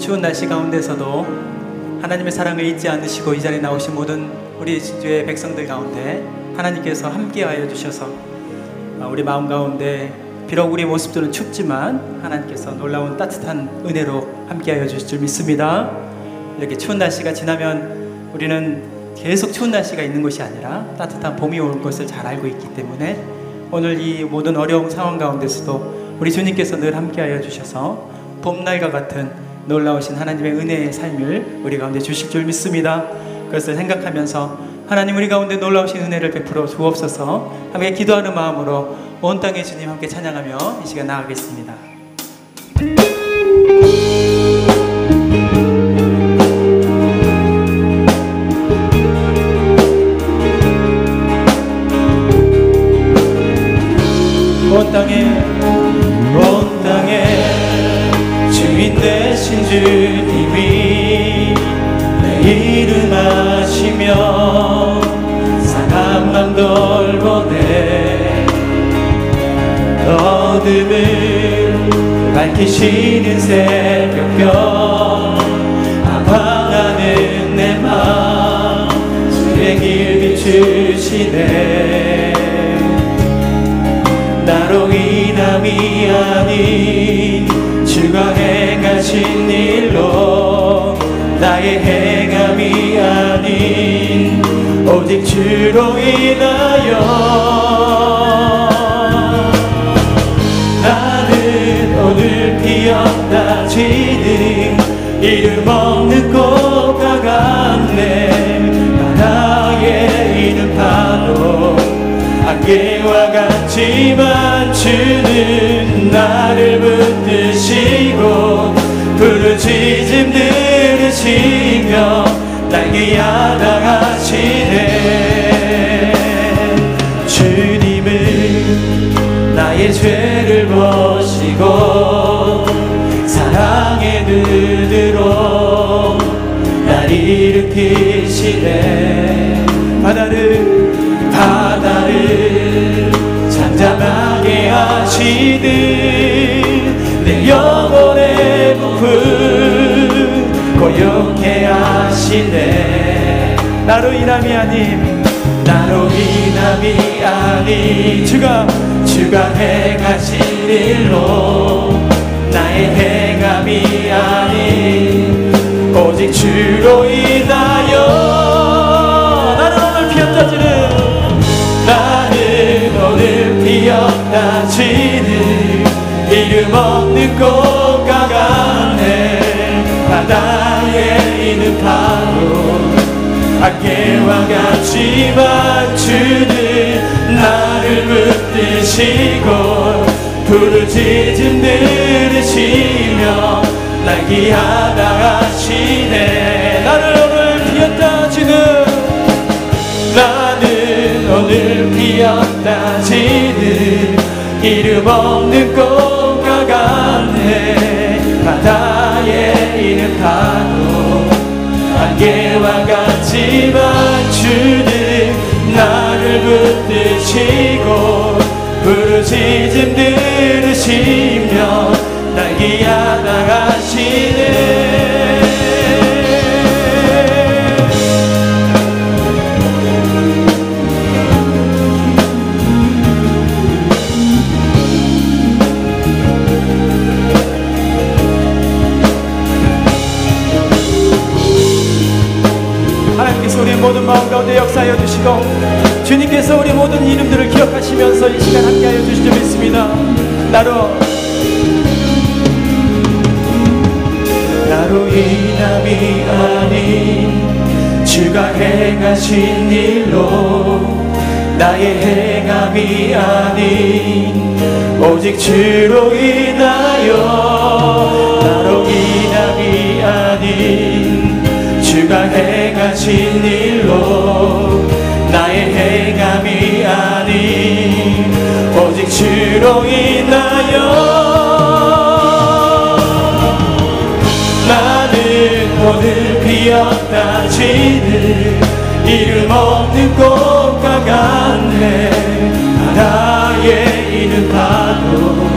추운 날씨 가운데서도 하나님의 사랑을 잊지 않으시고 이 자리에 나오신 모든 우리 진주의 백성들 가운데 하나님께서 함께하여 주셔서 우리 마음 가운데 비록 우리 모습들은 춥지만 하나님께서 놀라운 따뜻한 은혜로 함께하여 주실 줄 믿습니다. 이렇게 추운 날씨가 지나면 우리는 계속 추운 날씨가 있는 것이 아니라 따뜻한 봄이 올 것을 잘 알고 있기 때문에 오늘 이 모든 어려운 상황 가운데서도 우리 주님께서 늘 함께하여 주셔서 봄날과 같은 놀라우신 하나님의 은혜의 삶을 우리 가운데 주실 줄 믿습니다. 그것을 생각하면서 하나님 우리 가운데 놀라우신 은혜를 베풀어 주옵소서. 함께 기도하는 마음으로 온 땅의 주님 함께 찬양하며 이 시간 나아가겠습니다. 온 땅에 주인 되신 주님이 내 이름 아시며 상한 맘 돌보네 어둠을 밝히시는 새벽별 아파하는 내 맘 주의 길 비추시네 나로 인함이 아닌 주가 행하신 일로 나의 행함이 아닌 오직 주로 인하여 나는 오늘 피었다 지는 이름 없는 꽃과 같네 바다에 있는 파도 안개와 같지만 주는 나를 붙드시고 부르짖음 들으시며 날개 야당하시네 주님은 나의 죄를 보시고 사랑의 눈으로 날 일으키시네 바다를 잠잠하게 하시듯 내 영혼의 고픈 고요케 하시네 나로 인함이 아닌 주가 행하신 일로 나의 행함이 아닌 오직 주로 인하여 나는 오늘 피었다 지는 이름 없는 꽃과 같네 바다에 있는 파도 안개와 같지만 주는 나를 붙드시고 부르짖음 들으시며 날 기하당하시네 나는 오늘 피었다 지는 이름 없는 꽃과 같네 바다에 있는 파도 안개와 같지만 주는 나를 붙드시고 부르짖음 들으시며 날 기하당하시네 주께서 우리 모든 이름들을 기억하시면서 이 시간 함께하여 주실 줄 믿습니다. 나로 인함이 아닌 주가 행하신 일로, 나의 행함이 아닌 오직 주로 인하여, 나로 인함이 아닌 주가 행하신 일로, 나의 행함이 아닌 오직 주로 인하여, 나는 오늘 피었다 지는 이름 없는 꽃과 같네. 바다에 있는 파도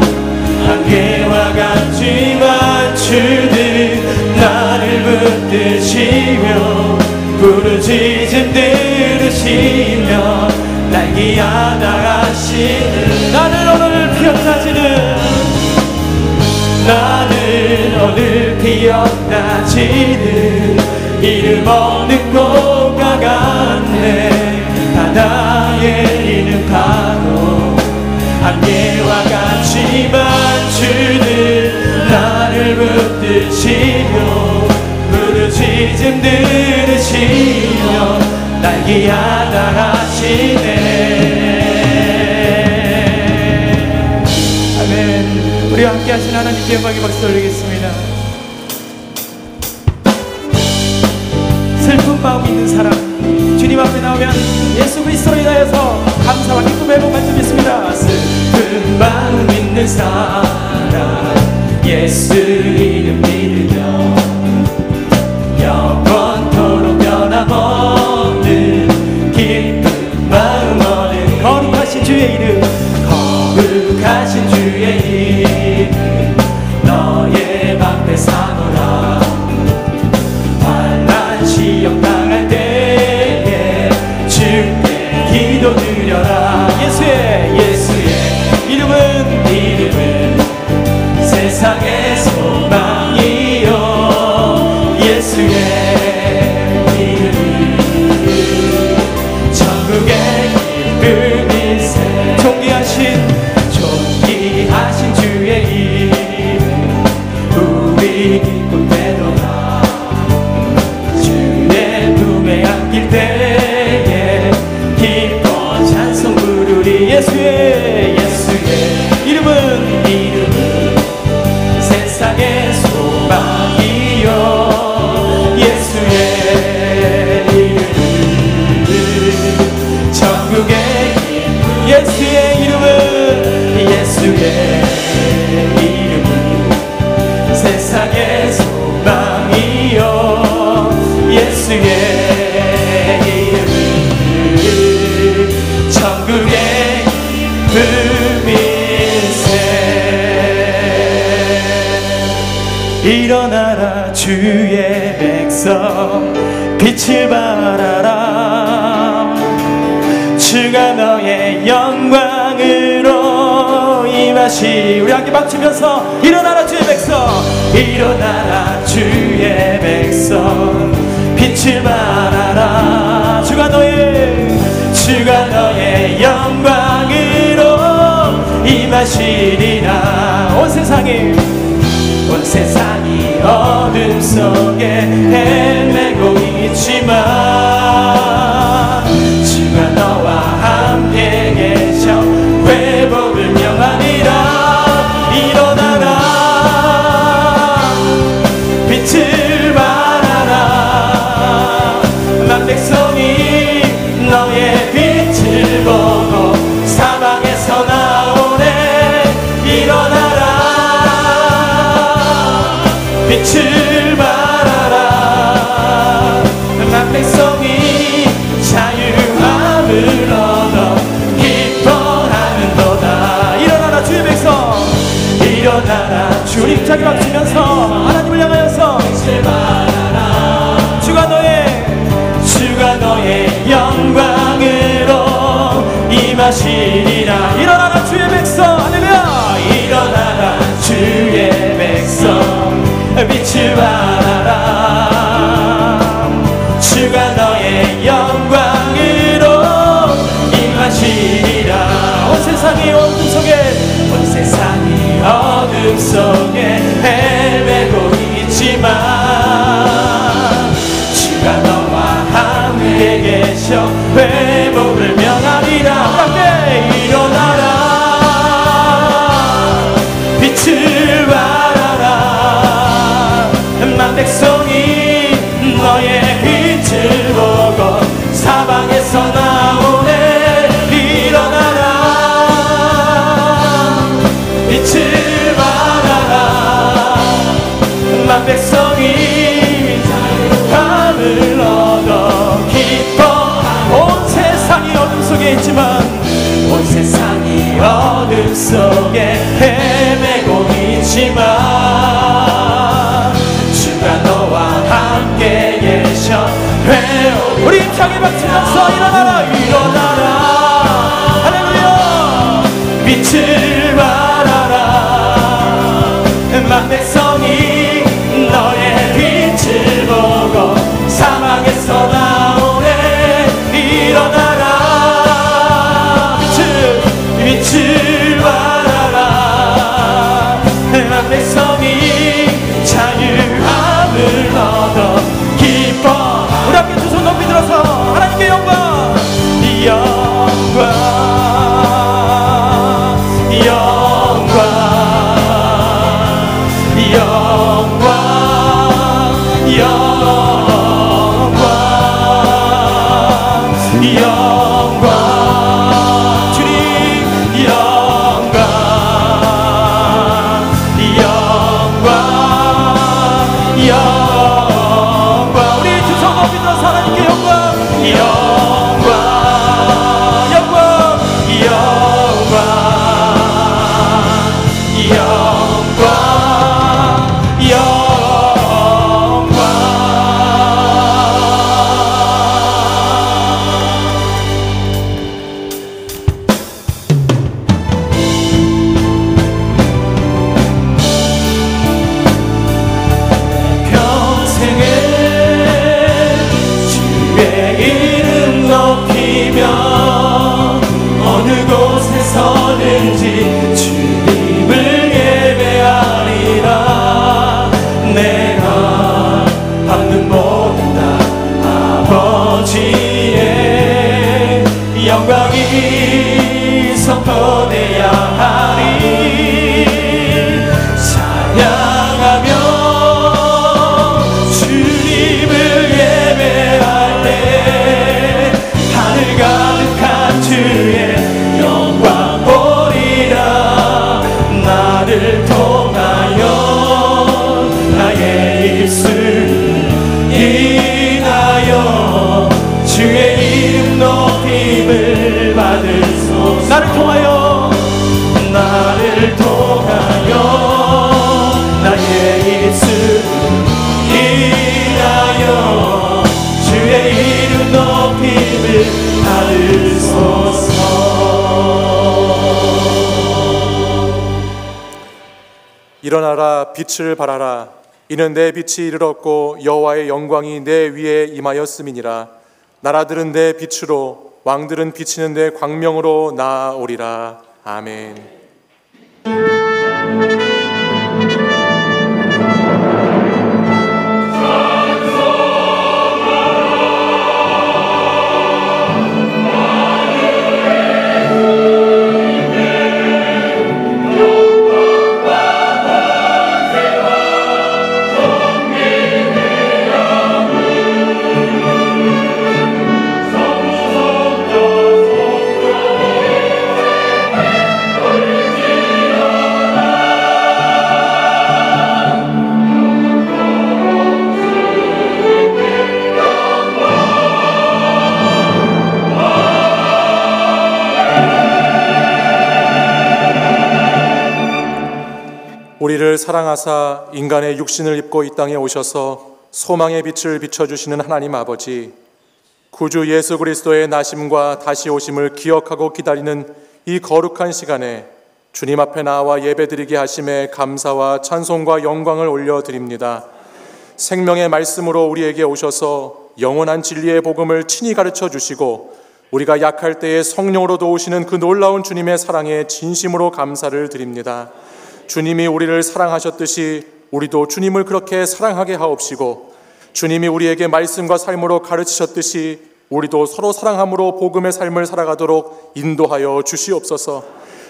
안개와 같지만 주는 나를 붙드시며 부르짖음 들으시며 날개하다 하시는, 나는 오늘 피었다 지는, 나는 오늘 피었다 지는 이름 없는 꽃과 같네. 바다에 있는 파도 안개와 같지만 주는 나를 붙드시며 부르짖음 들으시며 날개하다 하시네. 아멘. 우리와 함께 하신 하나님께 영광의 박수 올리겠습니다. 슬픈 마음 있는 사람, 주님 앞에 나오면 예수 그리스도로 인하여서 감사와 기쁨 회복할 줄 믿습니다. 슬픈 마음 있는 사람, 예수 이름 믿으며 영원토록 변함없는 기쁜 마음 얻은 거룩하신 주의 이름, 거룩하신 주의 이름, 너의 방패 삼으라. 환난 시험 당할 때에 주께 기도 드려라. 예수의 이름은 세상의 소망이요, 예수의 이름은 천국의 기쁨일세. 존귀하신 주의 이름, 우리 기쁨 되도다. 주의 품에 안길 때에 기뻐 찬송 부르리. 예수의 이름은 세상의 소망이요, 예수의 이름은 천국의 기쁨. 예수의 이름은 세상의 소망이요, 예수의 이름은 천국의 기쁨일세. 일어나라 주의 백성, 빛을 발하라. 주가 너의 영광으로 임하시. 우리 함께 박치면서 일어나라 주의 백성, 일어나라 주의 백성, 빛을 발하라. 주가 너의 영광으로 임하시리라. 온 세상이 어둠 속에 헤매고 있지만 주가 너와 함께 계셔 회복을 명하니라. 일어나라, 빛을 발하라. 난 백성이 너의 빛을 보고 사방에서 나오네. 일어나라, 빛을 발하라. 난 백성이 자유함을 얻어 기뻐하는도다. 일어나라 주의 백성, 일어나라. 우리 힘차게 박치면서 하나님을 향하여서 빛을 발하라. 주가 너의 영광으로 임하시리라. 일어나라 주의 백성, 할렐루야. 일어나라 주의 백성, 빛을 발하라. 주가 너의 영광으로 세상이 어둠 속에 온 세상이 어둠 속에 헤매고 있지만 주가 너와 함께 계셔 회복을 명하리라. 함께 일어나라 빛을 발하라 만 백성이 너의 빛을 보고 사방에서 나오네. 일어나라 빛을 발하라 만 백성이 자유함을 얻어 기뻐. 온 세상이 어둠 속에 있지만 온 세상이 어둠 속에 헤매고 있지만 주가 너와 함께 계셔 회복. 우리 힘차게 박수면서 일어나라 일어나라 할렐루야 빛을 발하라 만 백성이 너의 빛을 보고 사망에서 나오네. 일어나라 빛을 발하라 만 백성이 자유함을 얻어 기뻐. 우리 함께 두 손 높이 들어서 하나님께 영광 영광 영광 영광 영광 영광 주님 영광 영광 영광. 우리 두 손 높이 들어서 하나님께 영광 영광 영광 영광 영광 영광. 평생에 주의 이름 높이며 어느 곳에 서든지 주님을 예배하리라. 내가 받는 모든 다 아버지의 영광이 선포되어야 하리. 찬양하며 주님을 예배할 때 하늘 가득한 주의 영광 보리라. 나를 통하여 나의 입술 인하여 주의 이름 높임을 받으소서. 나를 통하여 나의 입술 인하여 주의 이름 높임을 받으소서. 일어나라 빛을 발하라 이는 내 빛이 이르렀고 여호와의 영광이 내 위에 임하였음이니라. 나라들은 내 빛으로 왕들은 비치는 내 광명으로 나아오리라. 아멘. 우리를 사랑하사 인간의 육신을 입고 이 땅에 오셔서 소망의 빛을 비춰주시는 하나님 아버지, 구주 예수 그리스도의 나심과 다시 오심을 기억하고 기다리는 이 거룩한 시간에 주님 앞에 나와 예배드리게 하심에 감사와 찬송과 영광을 올려드립니다. 생명의 말씀으로 우리에게 오셔서 영원한 진리의 복음을 친히 가르쳐 주시고 우리가 약할 때에 성령으로 도우시는 그 놀라운 주님의 사랑에 진심으로 감사를 드립니다. 주님이 우리를 사랑하셨듯이 우리도 주님을 그렇게 사랑하게 하옵시고, 주님이 우리에게 말씀과 삶으로 가르치셨듯이 우리도 서로 사랑함으로 복음의 삶을 살아가도록 인도하여 주시옵소서.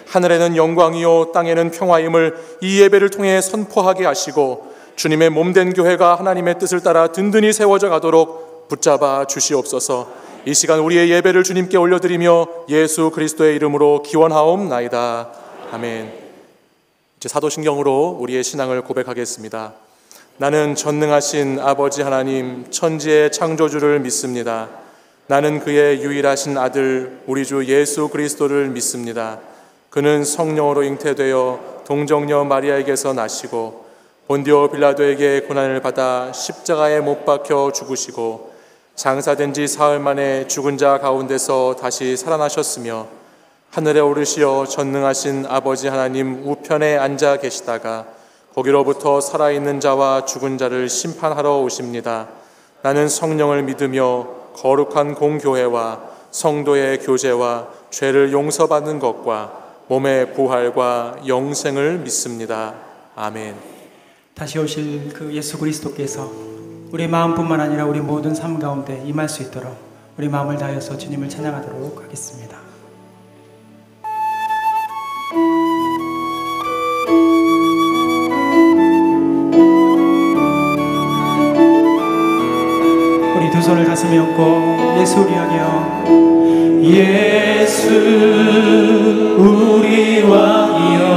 하늘에는 영광이요 땅에는 평화임을 이 예배를 통해 선포하게 하시고, 주님의 몸된 교회가 하나님의 뜻을 따라 든든히 세워져 가도록 붙잡아 주시옵소서. 이 시간 우리의 예배를 주님께 올려드리며 예수 그리스도의 이름으로 기원하옵나이다. 아멘. 이제 사도신경으로 우리의 신앙을 고백하겠습니다. 나는 전능하신 아버지 하나님 천지의 창조주를 믿습니다. 나는 그의 유일하신 아들 우리 주 예수 그리스도를 믿습니다. 그는 성령으로 잉태되어 동정녀 마리아에게서 나시고 본디오 빌라도에게 고난을 받아 십자가에 못 박혀 죽으시고 장사된 지 사흘 만에 죽은 자 가운데서 다시 살아나셨으며 하늘에 오르시어 전능하신 아버지 하나님 우편에 앉아 계시다가 거기로부터 살아있는 자와 죽은 자를 심판하러 오십니다. 나는 성령을 믿으며 거룩한 공교회와 성도의 교제와 죄를 용서받는 것과 몸의 부활과 영생을 믿습니다. 아멘. 다시 오실 그 예수 그리스도께서 우리 마음뿐만 아니라 우리 모든 삶 가운데 임할 수 있도록 우리 마음을 다해서 주님을 찬양하도록 하겠습니다. 우리 두 손을 가슴에 얹고 예수 우리 왕이여, 예수 우리 왕이여,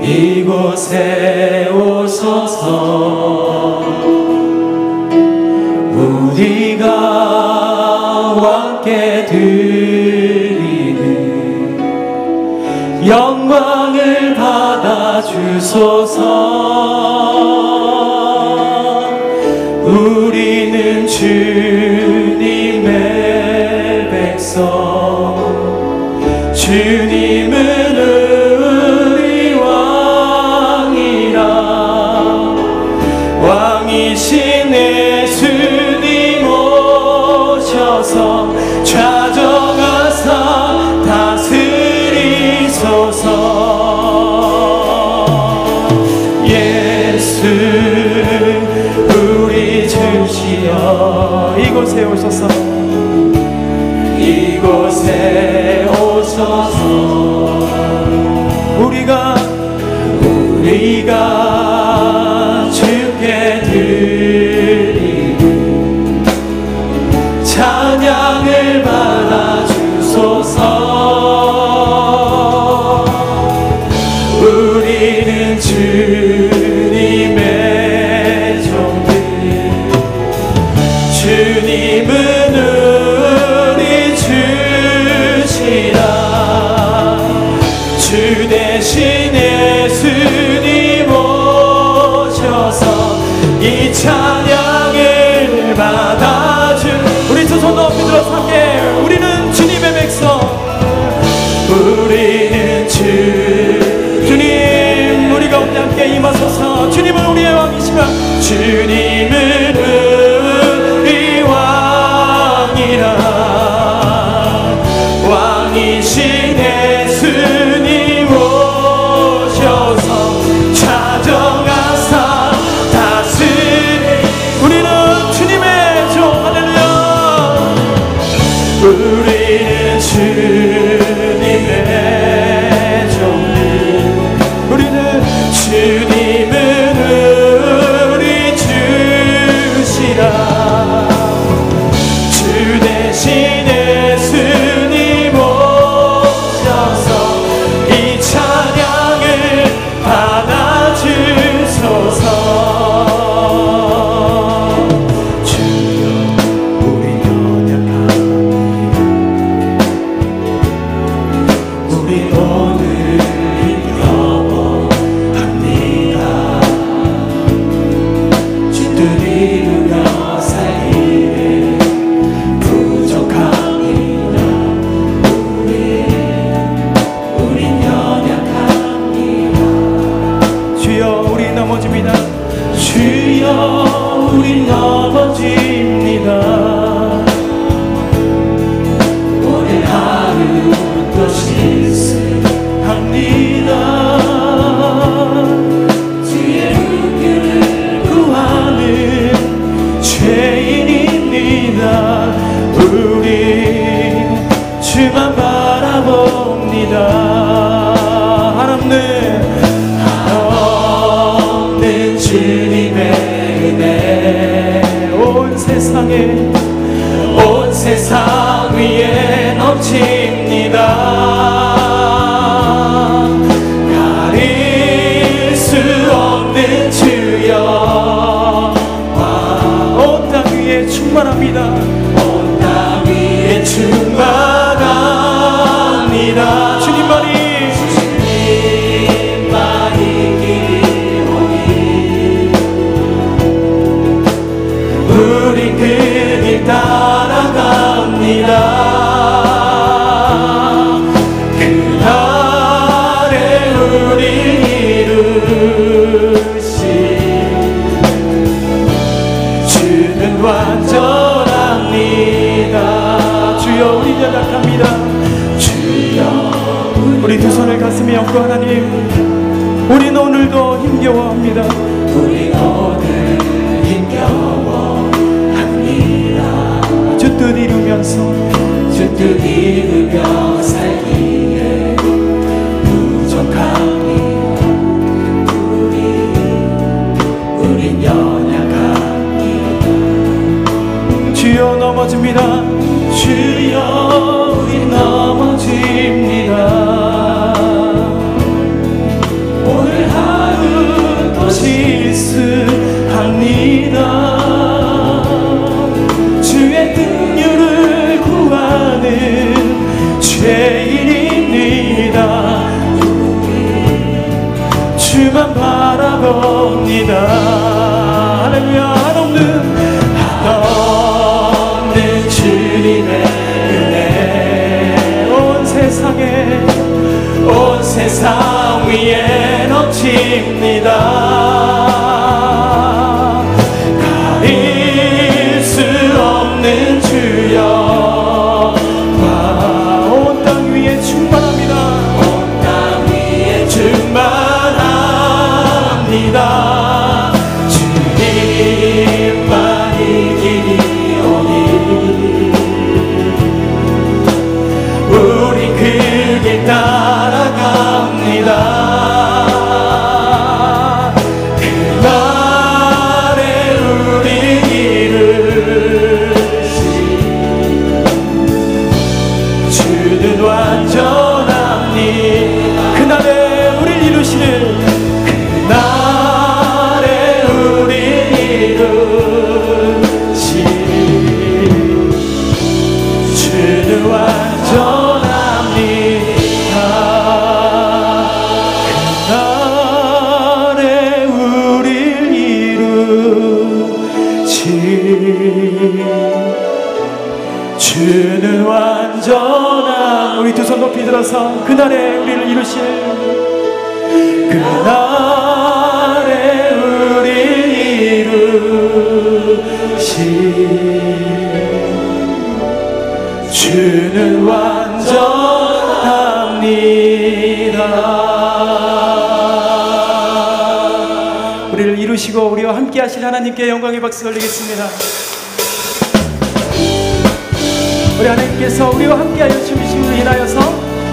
이곳에 오소서. 우리가 왕께 드리는 영광을 받아 주소서. 우리는 주님의 백성, 주님은 우리 왕이라. 왕이신 예수님 오셔서 좌정하사 다스리소서. 예수 우리 주시여, 이곳에 오소서. 이곳에 오소서. 우리가 주께 드리는 찬양을 받아 주소서. 우리는 주님의 종들, 주님은 우리 주시라. 주 대신 예수님 오셔서 이 찬양을 받아주. 우리 두 손 높이 들어서 함께, 우리는 주님의 백성, 우리는 주님 우리 가운데 함께 임하소서. 주님은 우리의 왕이시라. 주님은 우리 왕이라. 왕이신 예수님 오셔서 좌정하사 다스리. 우리는 주님의 종. 할렐루야. 우리는 주님의 종들, 우리는 주님은 우리 주시라. 주 대신 예수님 오셔서 이 찬양을 받아 주소서. 주여 우리 연약합니다. 우리 오늘 힘겨워합니다. 주들 이루며 살기에 부족합니다. 우린 연약합니다. 주여 우리 넘어집니다. 주여 우리 넘어집니다. 세상 위에 넘칩니다. 가릴 수 없는 주여, 온 땅 위에 충만합니다. 온 땅 위에 충만합니다. 주님만이 길이 오니 우리 그 길 따라갑니다. 그날에 우리 이루신 주는 완전합니다. 주여 우리 연약합니다. 주여 우리 두 손을 가슴에 얹고 하나님, 우리는 오늘도 힘겨워합니다. 우리 오늘 힘겨워합니다. 주 뜻 이루면서 살기에 부족합니다. 우린 연약합니다. 주여 넘어집니다. 주여 우리 넘어집니다. 오늘 하루 또 실수합니다. 주의 긍휼을 구하는 죄인입니다. 주만 바라봅니다. 할렐루야. 한없는 주님의 은혜 온 세상 위에 넘칩니다. 가릴 수 없는 주여, 온 땅 위에 충만합니다. 온 땅 위에 충만합니다. 주님만이 길이 오니 우리 그 길 따라갑니다. 그날에 우리 이루신 주는 완전합니다. 그날에 우리 이루시는, 그날에 우리 이루신 주는 완전합니다. 그날에 우리 이루신 주는 완전함. 우리 두 손 높이 들어서 그날에 우리를 이루실, 그날에 우리 이루신 주는 완전합니다. 우리를 이루시고 우리와 함께 하실 하나님께 영광의 박수 올리겠습니다. 우리 하나님께서 우리와 함께하여 주심으로 인하여서,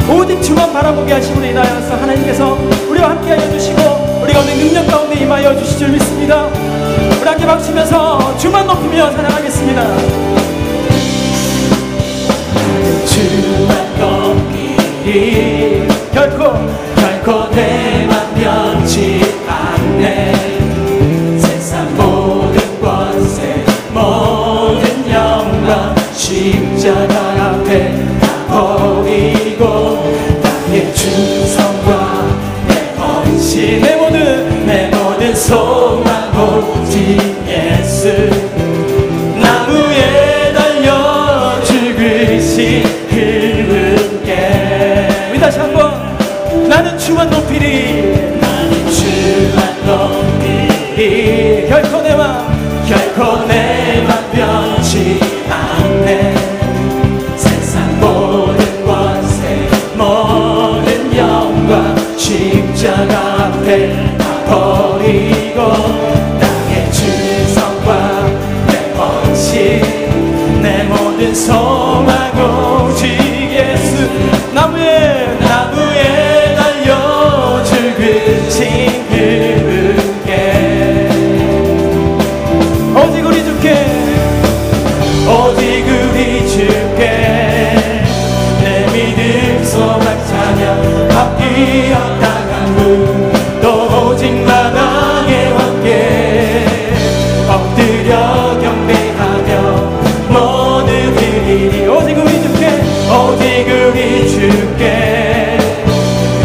오직 주만 바라보게 하심으로 인하여서 하나님께서 우리와 함께하여 주시고 우리가 오늘 능력 가운데 임하여 주실 줄 믿습니다. 우리 함께 박수면서 주만 높이며 사랑하겠습니다. 주만 높이리 결코 내만 변치 않네. 세상 모든 권세 모든 영광 십자가 앞에 다 버리고 나의 충성과 내 헌신, 내 모든 소망 오직 예수. 나무에 달려 죽으신 그분께. 우리 다시 한번. 나는 주만 높이리. 나는 주만 높이리. 결코 내맘 변치 않네. 세상 모든 권세 모든 영광 십자가 앞에 다 버리고 나의 충성과 내 헌신 내 모든 소망 오직 바뀌었다간 또 오직 만왕의 왕께 엎드려 경배하며 모두 드리리. 오직 우리 주께, 오직 우리 주께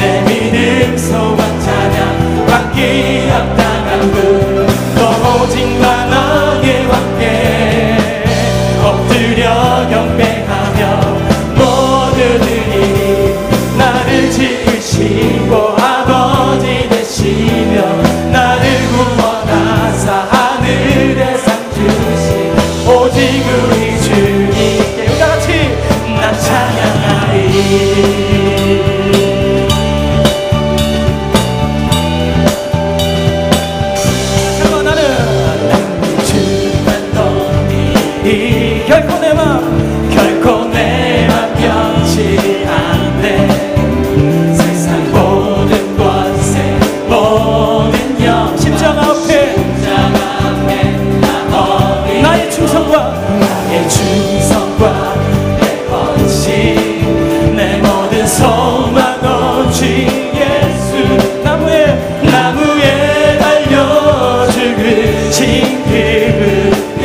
내 믿음 소망 찬양 바뀌었다간 또 오직 만왕의 왕께 엎드려 경배하며 모두 드리리. 나를 지으시고 아버지 되시며 나를 구원하사 하늘에 상 주신 오직 우리 주님께 우리 다같이 난 찬양하리. 결코 내 맘 변치 않네. 세상 모든 권세 모든 영 십자가 앞에 나의 충성과 내 헌신 내 모든 소망 오직 예수 나무에 달려 죽으신 그분께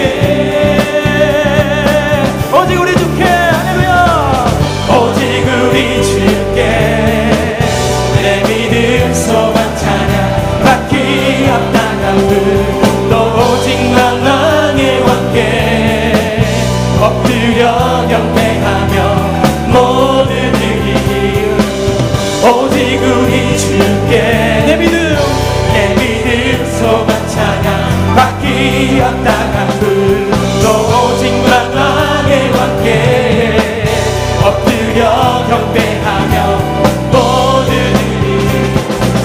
오직 우리 주께 할렐루야. 오직 우리 주께 내 믿음 소망 찬양 바뀌었다간 또 오직 만왕의 왕께 엎드려 경배하며 모두 드리리. 오직 우리 주께 내 믿음 소망 찬양 바뀌었다간 또 오직 만왕의 왕께 엎드려 경배하며 모두 드리리.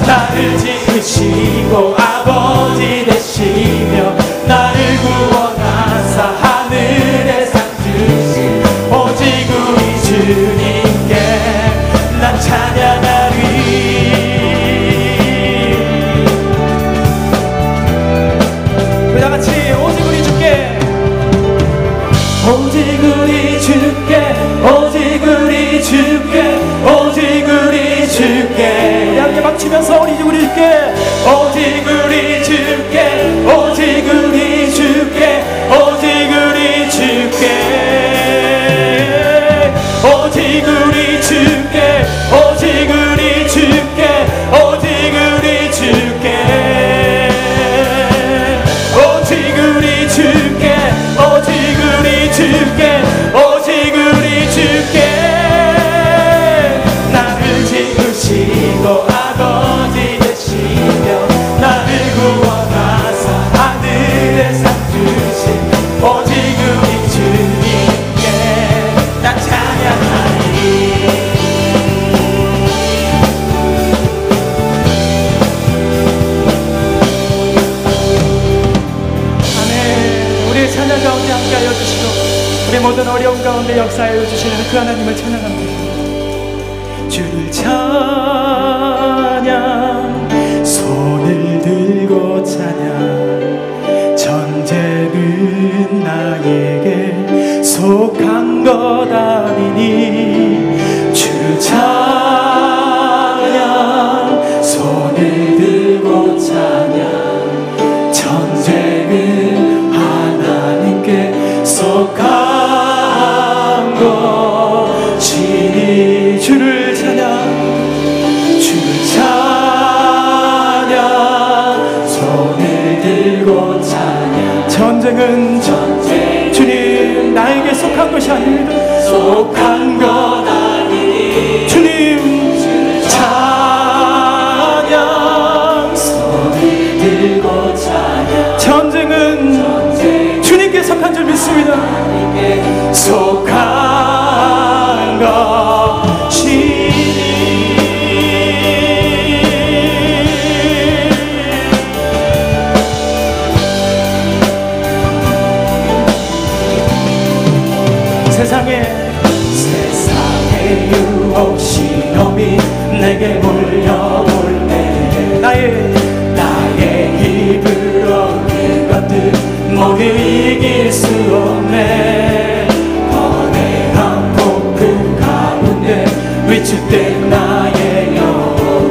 나를 지으시고 아버지 되시며 나를 구원하사 하늘에 상 주신 오직 우리 주님께 난 찬양하리. 우리 다같이 오직 우리 주께, 오직 우리 주께, 오직 우리 주께, 오직 우리 주께 함께 박치면서 오직 우리 주께, 오직 우리 주께, 오직 우리 주께, 오직 우리 주께, 오직 우리 주께, 오직 우리 주께, 오직 우리 주께, 오직 우리 주께, 오직 우리 주께, 오직 우리 주께 나를 지으시고 아버지 되시며 나를 구원하사 하늘에 상 주신 오직 우리 주님께 난 찬양하리. 아멘. 우리의 찬양 가운데 함께하여 주시고 우리 모든 어려움 가운데 역사하여 주시는 그 하나님을 찬양합니다. 주를 찬양 손을 들고 찬양 전쟁은 나에게 속한 것 아니니 주를 찬양 손을 들고 찬양 전쟁은 하나님께 속한 것이니 주를 찬양 주를 찬양 손을 들고 찬양 전쟁은 주님 나에게 속한 것이 아닙니다. 속한 것 아니니 주님 찬양 손을 들고 찬양 전쟁은 주님께 속한 줄 믿습니다. 속한 것이니 세상에 유혹 시험이 내게 몰려올 때 나의 힘으로 그것들 모두 이길 수 없네. 거대한 폭풍 가운데 위축된 나의 영혼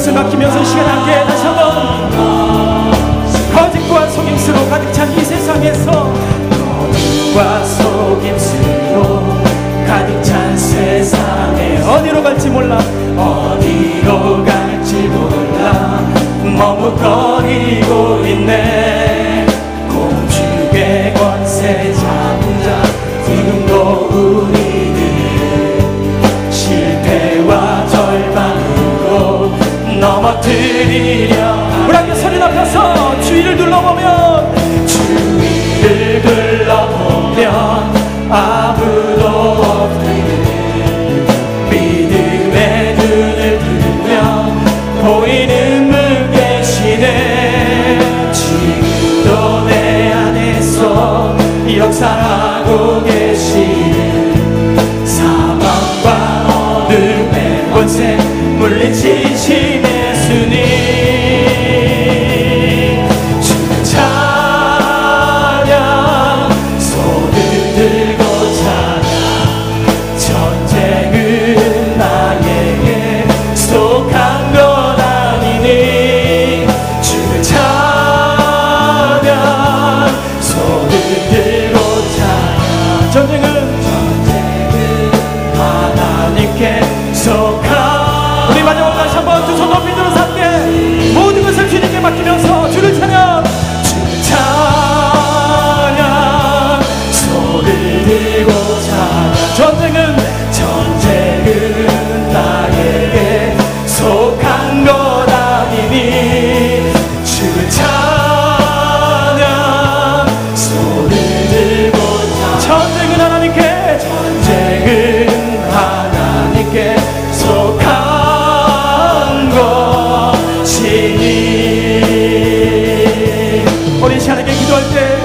것을 맡기면서 이 시간 함께 다시 한번 거짓과 속임수로 가득 찬 이 세상에서 거짓과 속임수로 가득 찬 세상에 어디로 갈지 몰라 어디로 갈지 몰라 머뭇거리고 있네. 공중의 권세 잡은 자 지금도 우리들을 실패와 절망으로 넘어뜨리려. 우리 함께 소리 높여서 주위를 둘러보면 주위를 둘러보면 아무도 없네. 믿음의 눈을 들면 보이는 분 계시네. 지금도 내 안에서 역사하고 계시는 사망과 어둠의 권세 물리치신 예수님. 주를 찬양 손을 들고 찬양. 전쟁은 나에게 속한 것 아니니. 주를 찬양 손을 들고 찬양. 전쟁은 하나님께 속한. 우리 마지막으로 다시 한번 두 손 높이 들어서 함께 모든 것을 주님께 맡기면서 주를 찬양. 주를 찬양 손을 들고 찬양. 전쟁은 나에게 속한 것 아니니. 주를 찬양 손을 들고 찬양. 전쟁은 하나님께 속한 것이니. 우리 시간에게 기도할 때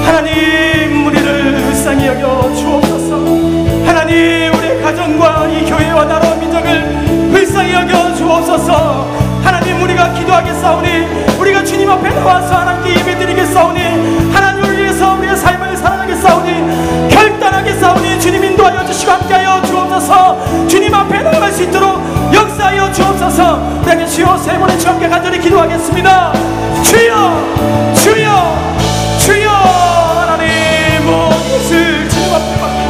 하나님 우리를 불쌍히 여겨 주옵소서. 하나님 우리의 가정과 이 교회와 나라와 민족을 불쌍히 여겨 주옵소서. 하나님 우리가 기도하겠사오니 우리가 주님 앞에 나와서 하나님께 예배드리겠사오니 하나님을 위해서 우리의 삶을 살아가겠사오니 결단하겠사오니 주님 인도하여 주시고 함께하여 주옵소서. 주님 앞에 나아갈 수 있도록 역사하여 주옵소서. 우리에게 주여 세 번의 주 함께 간절히 기도하겠습니다. 주여 주여 주여. 하나님 모든 것을 주님 앞에 맡기고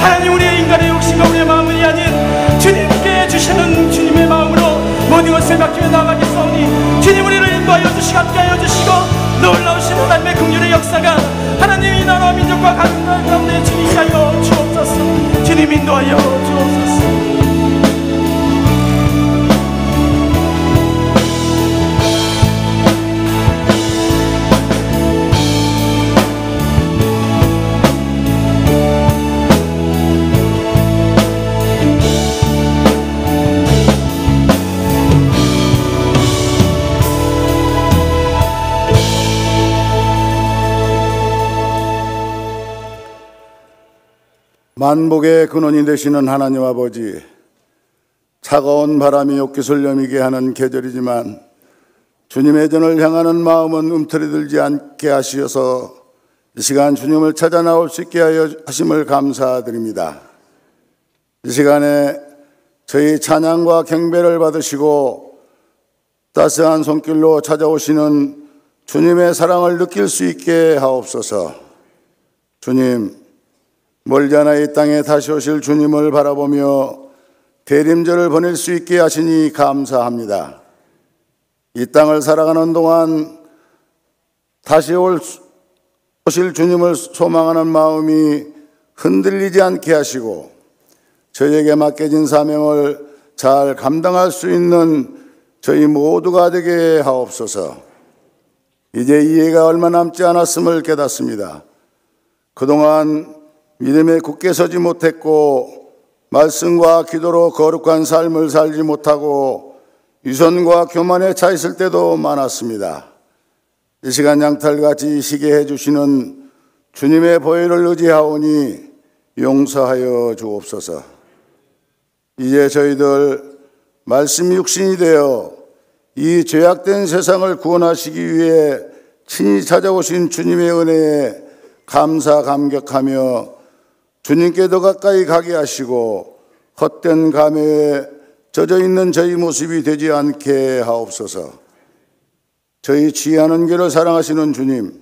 하나님 우리의 인간의 욕심과 우리의 마음이 아닌 주님께 주시는 주님의 마음으로 모든 것을 맡기며 나아가겠사오니 주님 우리를 인도하여 주시고 함께하여 주시고 놀라우신 하나님의 긍휼의 역사가 하나님 이 나라와 민족과 가족 가운데 주님 인도하여 주옵소서. 주님 인도하여 주옵소서. 만복의 근원이 되시는 하나님 아버지, 차가운 바람이 옷깃을 여미게 하는 계절이지만 주님의 전을 향하는 마음은 움츠러들지 않게 하시어서 이 시간 주님을 찾아 나올 수 있게 하여 하심을 감사드립니다. 이 시간에 저희 찬양과 경배를 받으시고 따스한 손길로 찾아오시는 주님의 사랑을 느낄 수 있게 하옵소서. 주님, 멀지 않아 이 땅에 다시 오실 주님을 바라보며 대림절을 보낼 수 있게 하시니 감사합니다. 이 땅을 살아가는 동안 다시 오실 주님을 소망하는 마음이 흔들리지 않게 하시고 저희에게 맡겨진 사명을 잘 감당할 수 있는 저희 모두가 되게 하옵소서. 이제 이해가 얼마 남지 않았음을 깨닫습니다. 그동안 믿음에 굳게 서지 못했고 말씀과 기도로 거룩한 삶을 살지 못하고 위선과 교만에 차 있을 때도 많았습니다. 이 시간 양털같이 쉬게 해주시는 주님의 보혈을 의지하오니 용서하여 주옵소서. 이제 저희들 말씀 육신이 되어 이 죄악된 세상을 구원하시기 위해 친히 찾아오신 주님의 은혜에 감사 감격하며 주님께 더 가까이 가게 하시고 헛된 감회에 젖어 있는 저희 모습이 되지 않게 하옵소서. 저희 취하는 길을 사랑하시는 주님,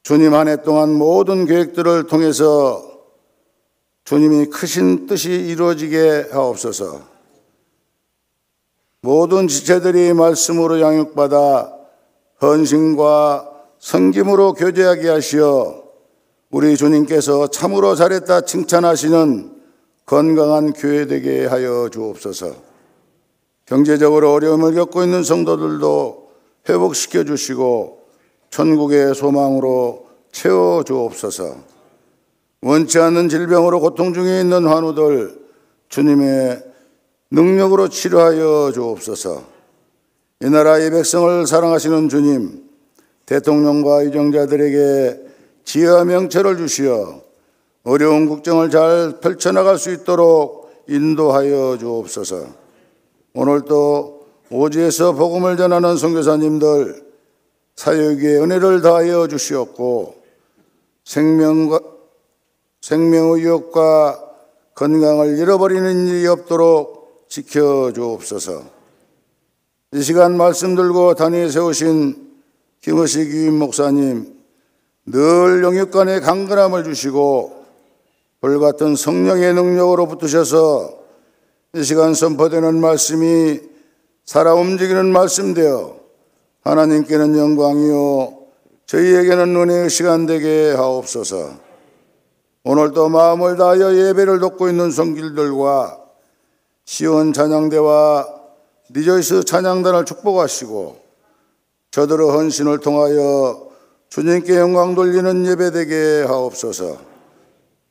주님 한 해 동안 모든 계획들을 통해서 주님이 크신 뜻이 이루어지게 하옵소서. 모든 지체들이 말씀으로 양육받아 헌신과 섬김으로 교제하게 하시어 우리 주님께서 참으로 잘했다 칭찬하시는 건강한 교회 되게 하여 주옵소서. 경제적으로 어려움을 겪고 있는 성도들도 회복시켜 주시고 천국의 소망으로 채워 주옵소서. 원치 않는 질병으로 고통 중에 있는 환우들 주님의 능력으로 치료하여 주옵소서. 이 나라의 백성을 사랑하시는 주님, 대통령과 의정자들에게 지혜와 명철을 주시어 어려운 국정을 잘 펼쳐나갈 수 있도록 인도하여 주옵소서. 오늘도 오지에서 복음을 전하는 선교사님들 사역에 은혜를 다하여 주시옵고 생명의 유혹과 건강을 잃어버리는 일이 없도록 지켜 주옵소서. 이 시간 말씀 들고 단위에 세우신 김의식 유임 목사님, 늘 영육간에 강건함을 주시고 불같은 성령의 능력으로 붙으셔서 이 시간 선포되는 말씀이 살아 움직이는 말씀 되어 하나님께는 영광이요 저희에게는 은혜의 시간 되게 하옵소서. 오늘도 마음을 다하여 예배를 돕고 있는 성길들과 시온 찬양대와 리조이스 찬양단을 축복하시고 저들의 헌신을 통하여 주님께 영광 돌리는 예배 되게 하옵소서.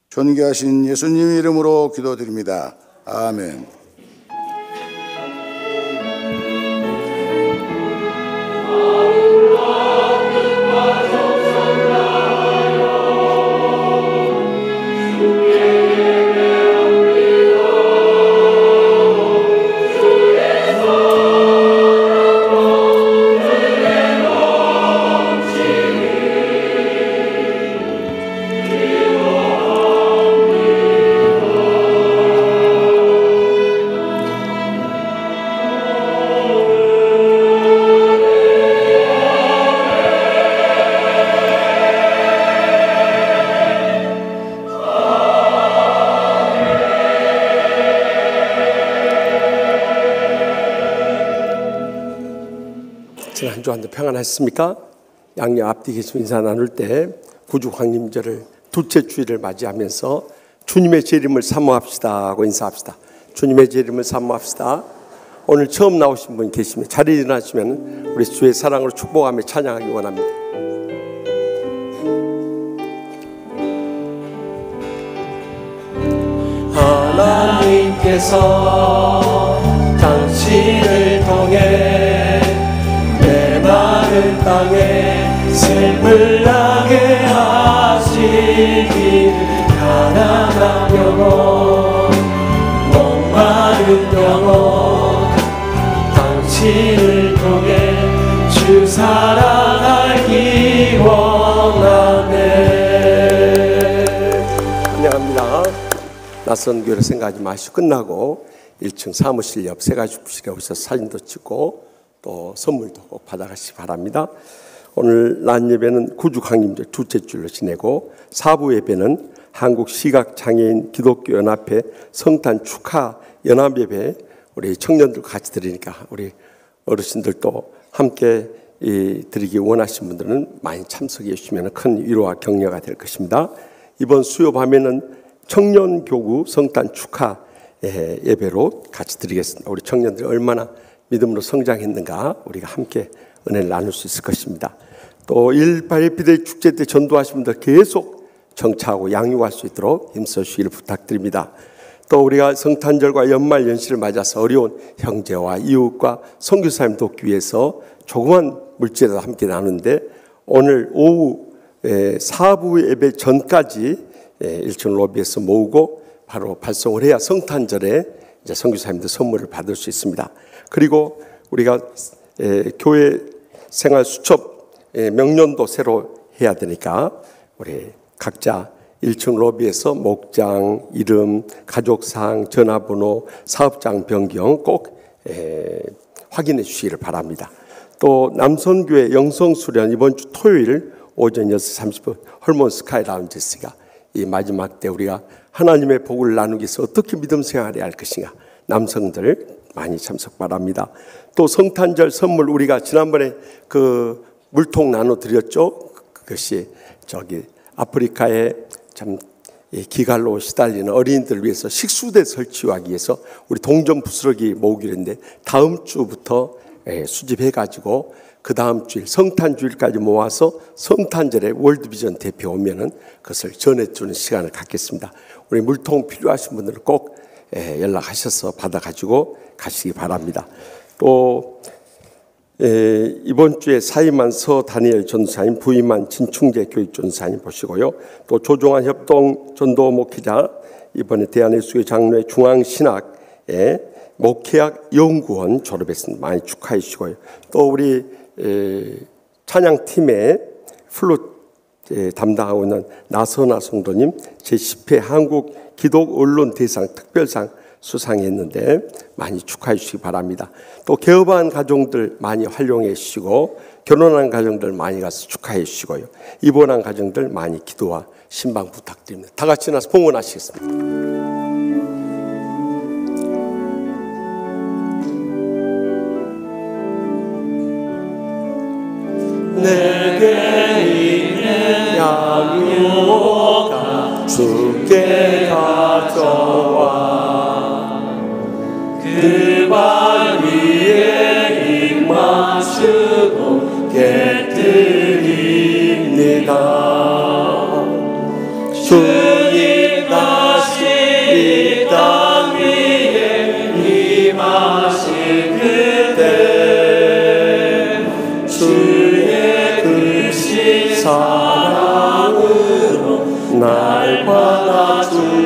존귀하신 예수님 이름으로 기도드립니다. 아멘. 지난 한 주 한주 평안하셨습니까? 양녀 앞뒤 계시면 인사 나눌 때 구주 황림절을 둘째 주일을 맞이하면서 주님의 재림을 사모합시다 하고 인사합시다. 주님의 재림을 사모합시다. 오늘 처음 나오신 분 계시면 자리에 일어나시면 우리 주의 사랑으로 축복하며 찬양하기 원합니다. 하나님께서 당신을 통해 내 마른 땅에 샘을 나게 하시길 가난한 영혼 목마른 영혼 당신을 통해 주 사랑하기 원하네. 환영합니다. 낯선 교회를 생각하지 마시고 끝나고 1층 사무실 옆 세가지 부실에 오셔서 사진도 찍고 또 선물도 꼭 받아가시기 바랍니다. 오늘 낮 예배는 구주 강림절 둘째 주일로 지내고 4부 예배는 한국시각장애인 기독교연합회 성탄 축하 연합예배 우리 청년들과 같이 드리니까 우리 어르신들도 함께 드리기 원하시는 분들은 많이 참석해 주시면 큰 위로와 격려가 될 것입니다. 이번 수요 밤에는 청년교구 성탄 축하 예배로 같이 드리겠습니다. 우리 청년들이 얼마나 믿음으로 성장했는가 우리가 함께 은혜를 나눌 수 있을 것입니다. 또 1.18 해피데이 축제 때 전도하신 분들 계속 정착하고 양육할 수 있도록 힘써 주시기를 부탁드립니다. 또 우리가 성탄절과 연말 연시를 맞아서 어려운 형제와 이웃과 선교사님 돕기 위해서 조그만 물질이라도 함께 나누는데 오늘 오후 4부 예배 전까지 1층 로비에서 모으고 바로 발송을 해야 성탄절에 이제 선교사님들 선물을 받을 수 있습니다. 그리고 우리가 교회 생활 수첩 명년도 새로 해야 되니까 우리 각자 1층 로비에서 목장, 이름, 가족상, 전화번호, 사업장 변경 꼭 확인해 주시기를 바랍니다. 또 남선교회 영성수련 이번 주 토요일 오전 6시 30분 헐몬 스카이 라운지스가 이 마지막 때 우리가 하나님의 복을 나누기 위해서 어떻게 믿음 생활해야 할 것인가, 남성들 많이 참석 바랍니다. 또 성탄절 선물 우리가 지난번에 그 물통 나눠드렸죠. 그것이 저기 아프리카에 참 기갈로 시달리는 어린이들을 위해서 식수대 설치하기 위해서 우리 동전 부스러기 모으기로 했는데 다음 주부터 수집해가지고 그 다음 주일 성탄주일까지 모아서 성탄절에 월드비전 대표 오면은 그것을 전해주는 시간을 갖겠습니다. 우리 물통 필요하신 분들은 꼭 연락하셔서 받아가지고 가시기 바랍니다. 또 이번 주에 사임한 서다니엘 전도사님, 부임한 진충재 교육전도사님 보시고요. 또 조종환 협동 전도 목회자 이번에 대한예수교 장로회 중앙신학에 목회학 연구원 졸업했습니다. 많이 축하해 주시고요. 또 우리 찬양팀의 플룻 담당하고 있는 나선아 성도님 제10회 한국 기독 언론 대상 특별상 수상했는데 많이 축하해 주시기 바랍니다. 또 개업한 가정들 많이 활용해 주시고 결혼한 가정들 많이 가서 축하해 주시고요. 입원한 가정들 많이 기도와 신방 부탁드립니다. 다 같이 나서 봉헌하시겠습니다. 내게 있는 양육가 주께 가져와 그 발 위에 입맞추고 깨뜨립니다. 주님 다시 이 땅 위에 임하실 그때 주의 크신 사랑으로 날 받아주소서.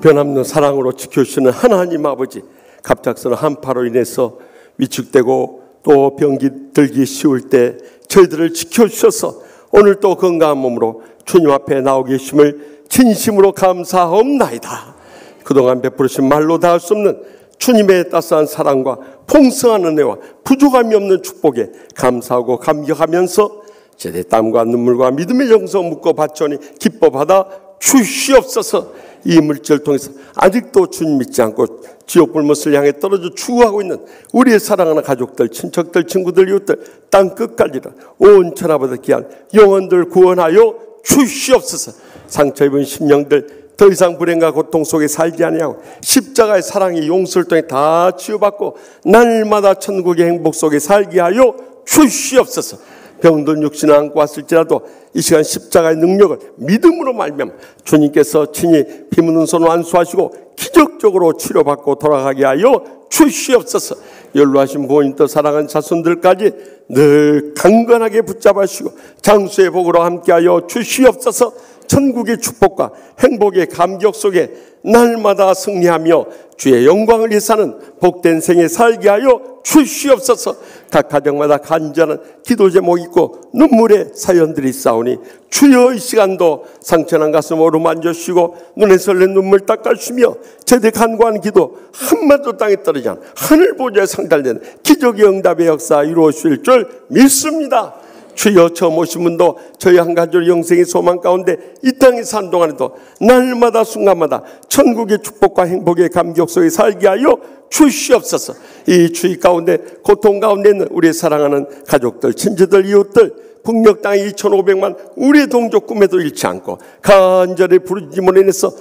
변함없는 사랑으로 지켜주시는 하나님 아버지, 갑작스러운 한파로 인해서 위축되고 또 병기 들기 쉬울 때 저희들을 지켜주셔서 오늘 또 건강한 몸으로 주님 앞에 나오 계심을 진심으로 감사하옵나이다. 그동안 베푸르신 말로 다 할 수 없는 주님의 따스한 사랑과 풍성한 은혜와 부족함이 없는 축복에 감사하고 감격하면서 제대 땀과 눈물과 믿음의 정성 묻고 바쳐니 기뻐 받아 주시옵소서. 이 물질을 통해서 아직도 주님 믿지 않고 지옥 불못을 향해 떨어져 추구하고 있는 우리의 사랑하는 가족들, 친척들, 친구들, 이웃들, 땅끝까지 온 천하보다 귀한 영혼들 구원하여 주시옵소서. 상처 입은 심령들 더 이상 불행과 고통 속에 살지 아니하고 십자가의 사랑이 용서를 통해 다 치유받고 날마다 천국의 행복 속에 살게 하여 주시옵소서. 병든 육신을 안고 왔을지라도 이 시간 십자가의 능력을 믿음으로 말미암아 주님께서 친히 피 묻은 손을 안수하시고 기적적으로 치료받고 돌아가게 하여 주시옵소서. 연로하신 부모님도 사랑하는 자손들까지 늘 강건하게 붙잡으시고 장수의 복으로 함께하여 주시옵소서. 천국의 축복과 행복의 감격 속에 날마다 승리하며 주의 영광을 위해서는 복된 생에 살게 하여 주시옵소서. 각 가정마다 간절한 기도 제목 있고 눈물의 사연들이 있사오니 주여 이 시간도 상처난 가슴 어루만져 주시고 눈에 설렌 눈물 닦아주시며 제대 간구한 기도 한마디도 땅에 떨어지지 않아 하늘 보좌에 상달되는 기적의 응답의 역사 이루어질 줄 믿습니다. 주여 처음 오신 분도 저희 한 가족 영생의 소망 가운데 이 땅에 산 동안에도 날마다 순간마다 천국의 축복과 행복의 감격 속에 살게 하여 주시옵소서. 이 주의 가운데 고통 가운데 있는 우리의 사랑하는 가족들, 친지들, 이웃들 북녘 땅에 2,500만 우리의 동족 꿈에도 잃지 않고 간절히 부르짖음으로 인해서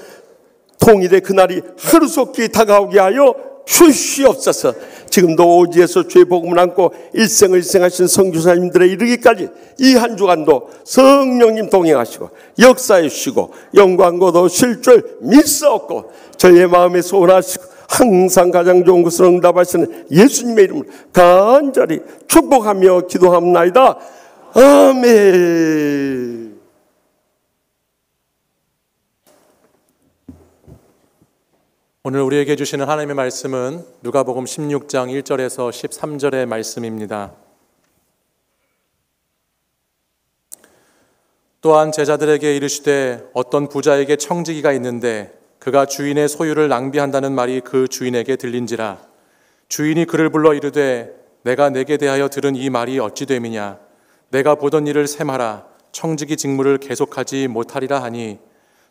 통일의 그날이 하루속히 다가오게 하여 주시옵소서. 지금도 오지에서 주의 복음을 안고 일생을 희생하신 선교사님들의 이르기까지 이 한 주간도 성령님 동행하시고 역사해 주시고 영광 거두실 줄 믿사옵고 저희의 마음에 소원하시고 항상 가장 좋은 것을 응답하시는 예수님의 이름으로 간절히 축복하며 기도합나이다. 아멘. 오늘 우리에게 주시는 하나님의 말씀은 누가복음 16장 1절에서 13절의 말씀입니다. 또한 제자들에게 이르시되 어떤 부자에게 청지기가 있는데 그가 주인의 소유를 낭비한다는 말이 그 주인에게 들린지라. 주인이 그를 불러 이르되 내가 내게 대하여 들은 이 말이 어찌 됨이냐. 내가 보던 일을 셈하라. 청지기 직무를 계속하지 못하리라 하니,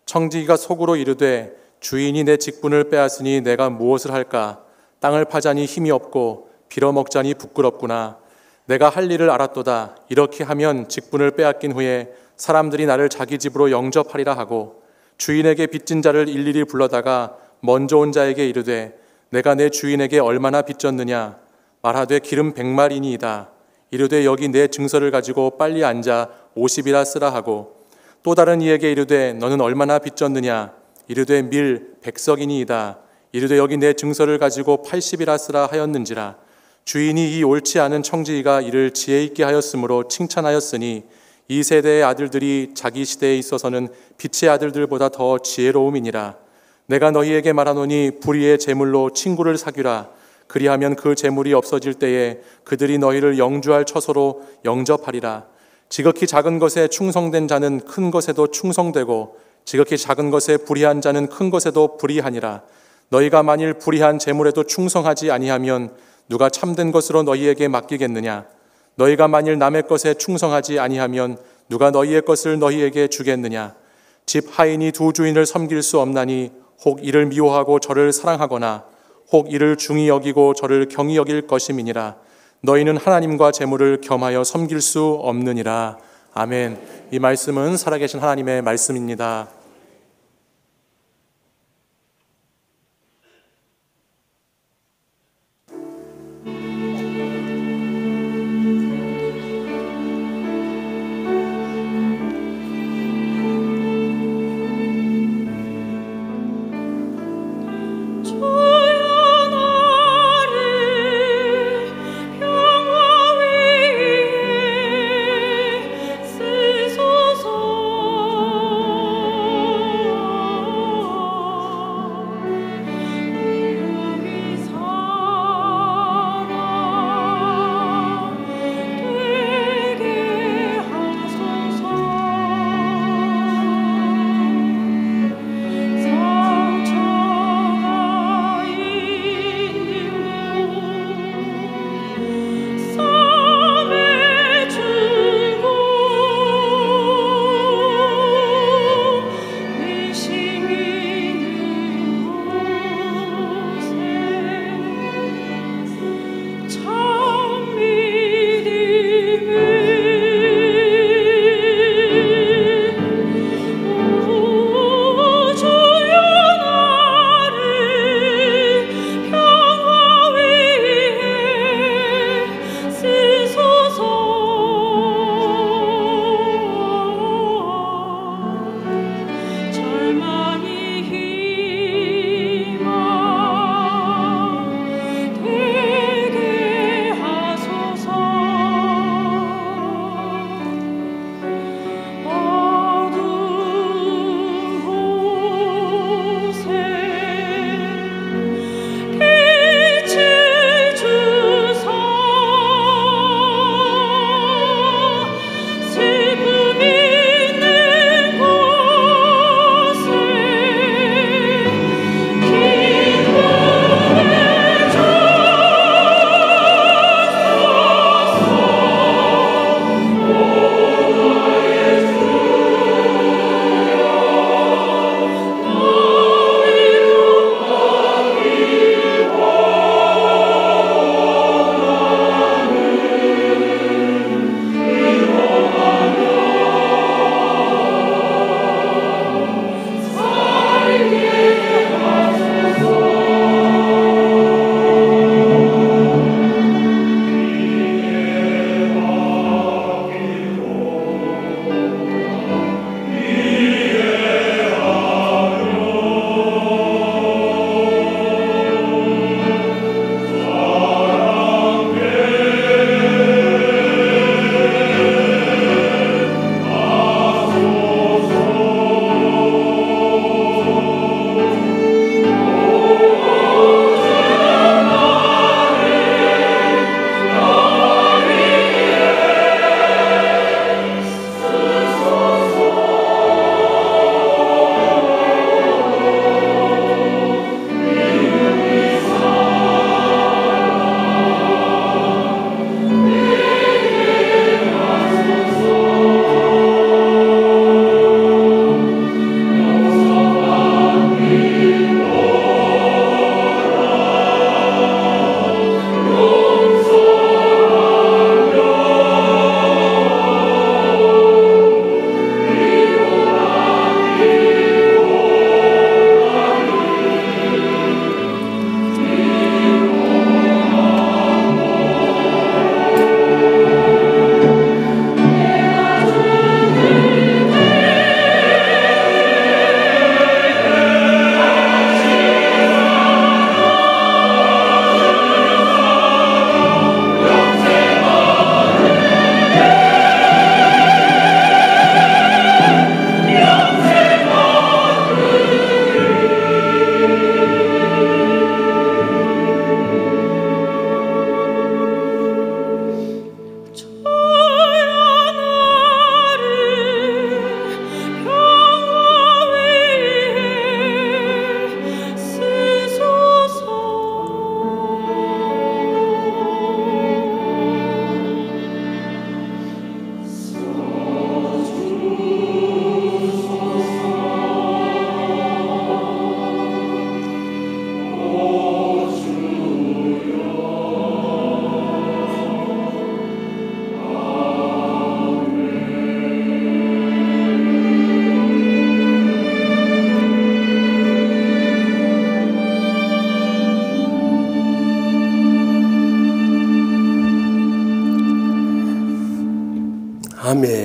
청지기가 속으로 이르되 주인이 내 직분을 빼앗으니 내가 무엇을 할까. 땅을 파자니 힘이 없고 빌어먹자니 부끄럽구나. 내가 할 일을 알았도다. 이렇게 하면 직분을 빼앗긴 후에 사람들이 나를 자기 집으로 영접하리라 하고, 주인에게 빚진 자를 일일이 불러다가 먼저 온 자에게 이르되 내가 내 주인에게 얼마나 빚졌느냐. 말하되 기름 100마리니이다. 이르되 여기 내 증서를 가지고 빨리 앉아 50이라 쓰라 하고, 또 다른 이에게 이르되 너는 얼마나 빚졌느냐. 이르되 밀 100석이니이다. 이르되 여기 내 증서를 가지고 80이라 쓰라 하였는지라. 주인이 이 옳지 않은 청지기가 이를 지혜 있게 하였으므로 칭찬하였으니, 이 세대의 아들들이 자기 시대에 있어서는 빛의 아들들보다 더 지혜로움이니라. 내가 너희에게 말하노니 불의의 재물로 친구를 사귀라. 그리하면 그 재물이 없어질 때에 그들이 너희를 영주할 처소로 영접하리라. 지극히 작은 것에 충성된 자는 큰 것에도 충성되고, 지극히 작은 것에 불의한 자는 큰 것에도 불의하니라. 너희가 만일 불의한 재물에도 충성하지 아니하면 누가 참된 것으로 너희에게 맡기겠느냐. 너희가 만일 남의 것에 충성하지 아니하면 누가 너희의 것을 너희에게 주겠느냐. 집 하인이 두 주인을 섬길 수 없나니 혹 이를 미워하고 저를 사랑하거나 혹 이를 중히 여기고 저를 경히 여길 것임이니라. 너희는 하나님과 재물을 겸하여 섬길 수 없느니라. 아멘. 이 말씀은 살아계신 하나님의 말씀입니다. 쓰소서.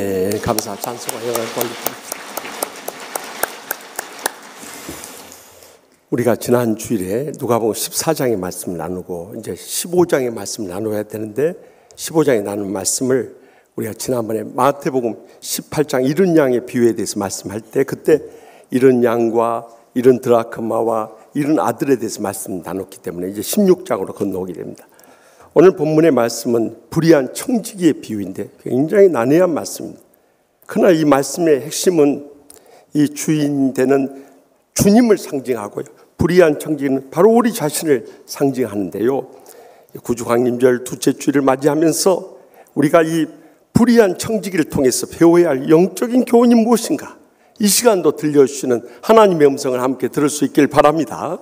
아멘. 감사 찬송과 영광 돌립니다. 우리가 지난 주일에 누가복음 14장의 말씀을 나누고 이제 15장의 말씀을 나눠야 되는데 15장에 나눈 말씀을 우리가 지난번에 마태복음 18장 이른 양의 비유에 대해서 말씀할 때 그때 이른 양과 이른 드라크마와 이른 아들에 대해서 말씀 나눴기 때문에 이제 16장으로 건너오게 됩니다. 오늘 본문의 말씀은 불의한 청지기의 비유인데 굉장히 난해한 말씀입니다. 그러나 이 말씀의 핵심은 이 주인 되는 주님을 상징하고요. 불의한 청지기는 바로 우리 자신을 상징하는데요. 구주강림절 둘째 주일을 맞이하면서 우리가 이 불의한 청지기를 통해서 배워야 할 영적인 교훈이 무엇인가? 이 시간도 들려주시는 하나님의 음성을 함께 들을 수 있길 바랍니다.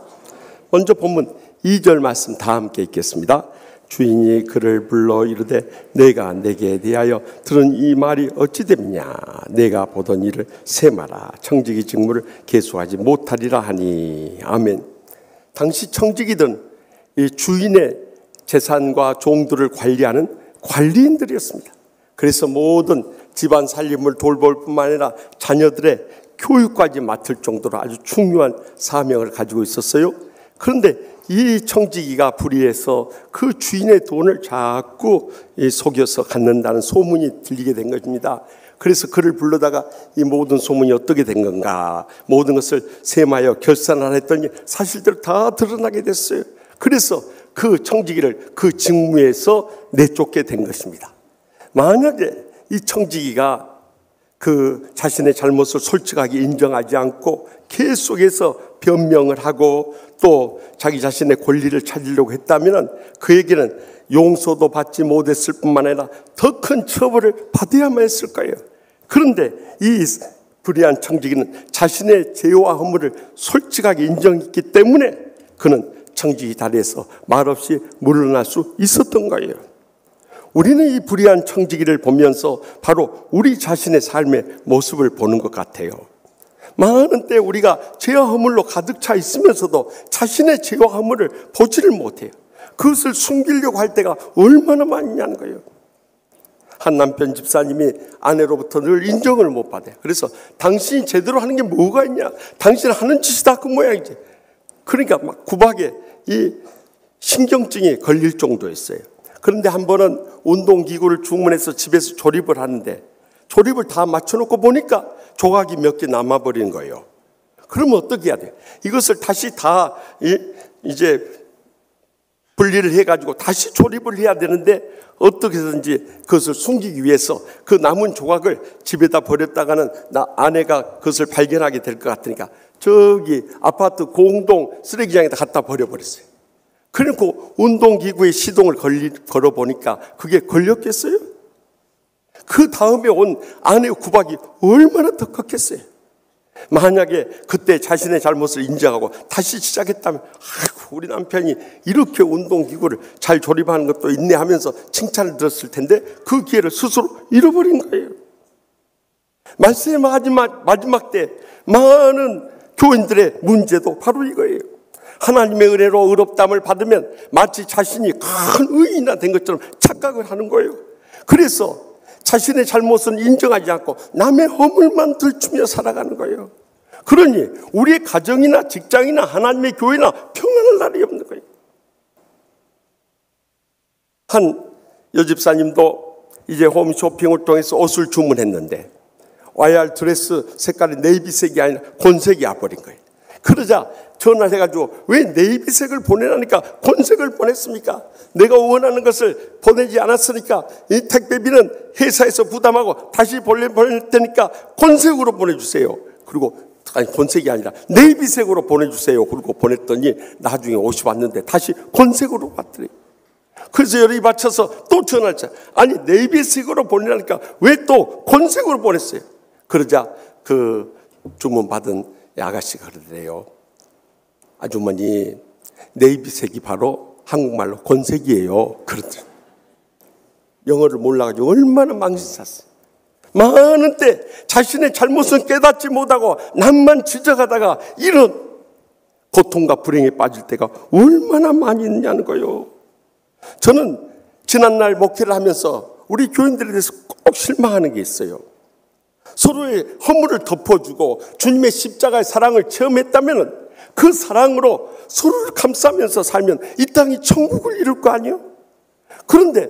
먼저 본문 2절 말씀 다 함께 읽겠습니다. 주인이 그를 불러 이르되 내가 내게 대하여 들은 이 말이 어찌 됨냐? 내가 보던 일을 세마라. 청지기 직무를 계수하지 못하리라 하니. 아멘. 당시 청지기들은 이 주인의 재산과 종들을 관리하는 관리인들이었습니다. 그래서 모든 집안 살림을 돌볼 뿐만 아니라 자녀들의 교육까지 맡을 정도로 아주 중요한 사명을 가지고 있었어요. 그런데 이 청지기가 불의해서 그 주인의 돈을 자꾸 속여서 갖는다는 소문이 들리게 된 것입니다. 그래서 그를 불러다가 이 모든 소문이 어떻게 된 건가, 모든 것을 세마하여 결산을 했더니 사실대로 다 드러나게 됐어요. 그래서 그 청지기를 그 직무에서 내쫓게 된 것입니다. 만약에 이 청지기가 그 자신의 잘못을 솔직하게 인정하지 않고 계속해서 변명을 하고 또 자기 자신의 권리를 찾으려고 했다면 그에게는 용서도 받지 못했을 뿐만 아니라 더 큰 처벌을 받아야만 했을 거예요. 그런데 이 불의한 청지기는 자신의 죄와 허물을 솔직하게 인정했기 때문에 그는 청지기 자리에서 말없이 물러날 수 있었던 거예요. 우리는 이 불의한 청지기를 보면서 바로 우리 자신의 삶의 모습을 보는 것 같아요. 많은 때 우리가 죄와 허물로 가득 차 있으면서도 자신의 죄와 허물을 보지를 못해요. 그것을 숨기려고 할 때가 얼마나 많냐는 거예요. 한 남편 집사님이 아내로부터 늘 인정을 못 받아요. 그래서 당신이 제대로 하는 게 뭐가 있냐? 당신 하는 짓이 다 그 모양이지. 그러니까 막 구박에 이 신경증이 걸릴 정도였어요. 그런데 한 번은 운동기구를 주문해서 집에서 조립을 하는데 조립을 다 맞춰놓고 보니까 조각이 몇 개 남아버린 거예요. 그러면 어떻게 해야 돼요? 이것을 다시 다 이제 분리를 해가지고 다시 조립을 해야 되는데 어떻게 해서든지 그것을 숨기기 위해서 그 남은 조각을 집에다 버렸다가는 아내가 그것을 발견하게 될 것 같으니까 저기 아파트 공동 쓰레기장에다 갖다 버려버렸어요. 그리고 운동기구에 시동을 걸어보니까 그게 걸렸겠어요? 그 다음에 온 아내의 구박이 얼마나 더 컸겠어요? 만약에 그때 자신의 잘못을 인정하고 다시 시작했다면 아이고 우리 남편이 이렇게 운동기구를 잘 조립하는 것도 있네 하면서 칭찬을 들었을 텐데 그 기회를 스스로 잃어버린 거예요. 말씀의 마지막 때 많은 교인들의 문제도 바로 이거예요. 하나님의 은혜로 의롭다함을 받으면 마치 자신이 큰 의인이 된 것처럼 착각을 하는 거예요. 그래서 자신의 잘못은 인정하지 않고 남의 허물만 들추며 살아가는 거예요. 그러니 우리의 가정이나 직장이나 하나님의 교회나 평안할 날이 없는 거예요. 한 여집사님도 이제 홈쇼핑을 통해서 옷을 주문했는데 와야 할 드레스 색깔이 네이비색이 아니라 곤색이 와버린 거예요. 그러자 전화를 해가지고 왜 네이비색을 보내라니까 곤색을 보냈습니까? 내가 원하는 것을 보내지 않았으니까 이 택배비는 회사에서 부담하고 다시 보낼 테니까 곤색으로 보내주세요. 그리고 아니 곤색이 아니라 네이비색으로 보내주세요. 그리고 보냈더니 나중에 옷이 왔는데 다시 곤색으로 왔더래요. 그래서 열이 받쳐서 또 전화를 했어요. 아니 네이비색으로 보내라니까 왜 또 곤색으로 보냈어요? 그러자 그 주문받은 아가씨가 그러더래요. 아주머니 네이비색이 바로 한국말로 곤색이에요. 그러더래요. 영어를 몰라가지고 얼마나 망신샀어요. 많은 때 자신의 잘못은 깨닫지 못하고 남만 지적하다가 이런 고통과 불행에 빠질 때가 얼마나 많이 있냐는 거예요. 저는 지난날 목회를 하면서 우리 교인들에 대해서 꼭 실망하는 게 있어요. 서로의 허물을 덮어주고 주님의 십자가의 사랑을 체험했다면 그 사랑으로 서로를 감싸면서 살면 이 땅이 천국을 이룰 거 아니에요? 그런데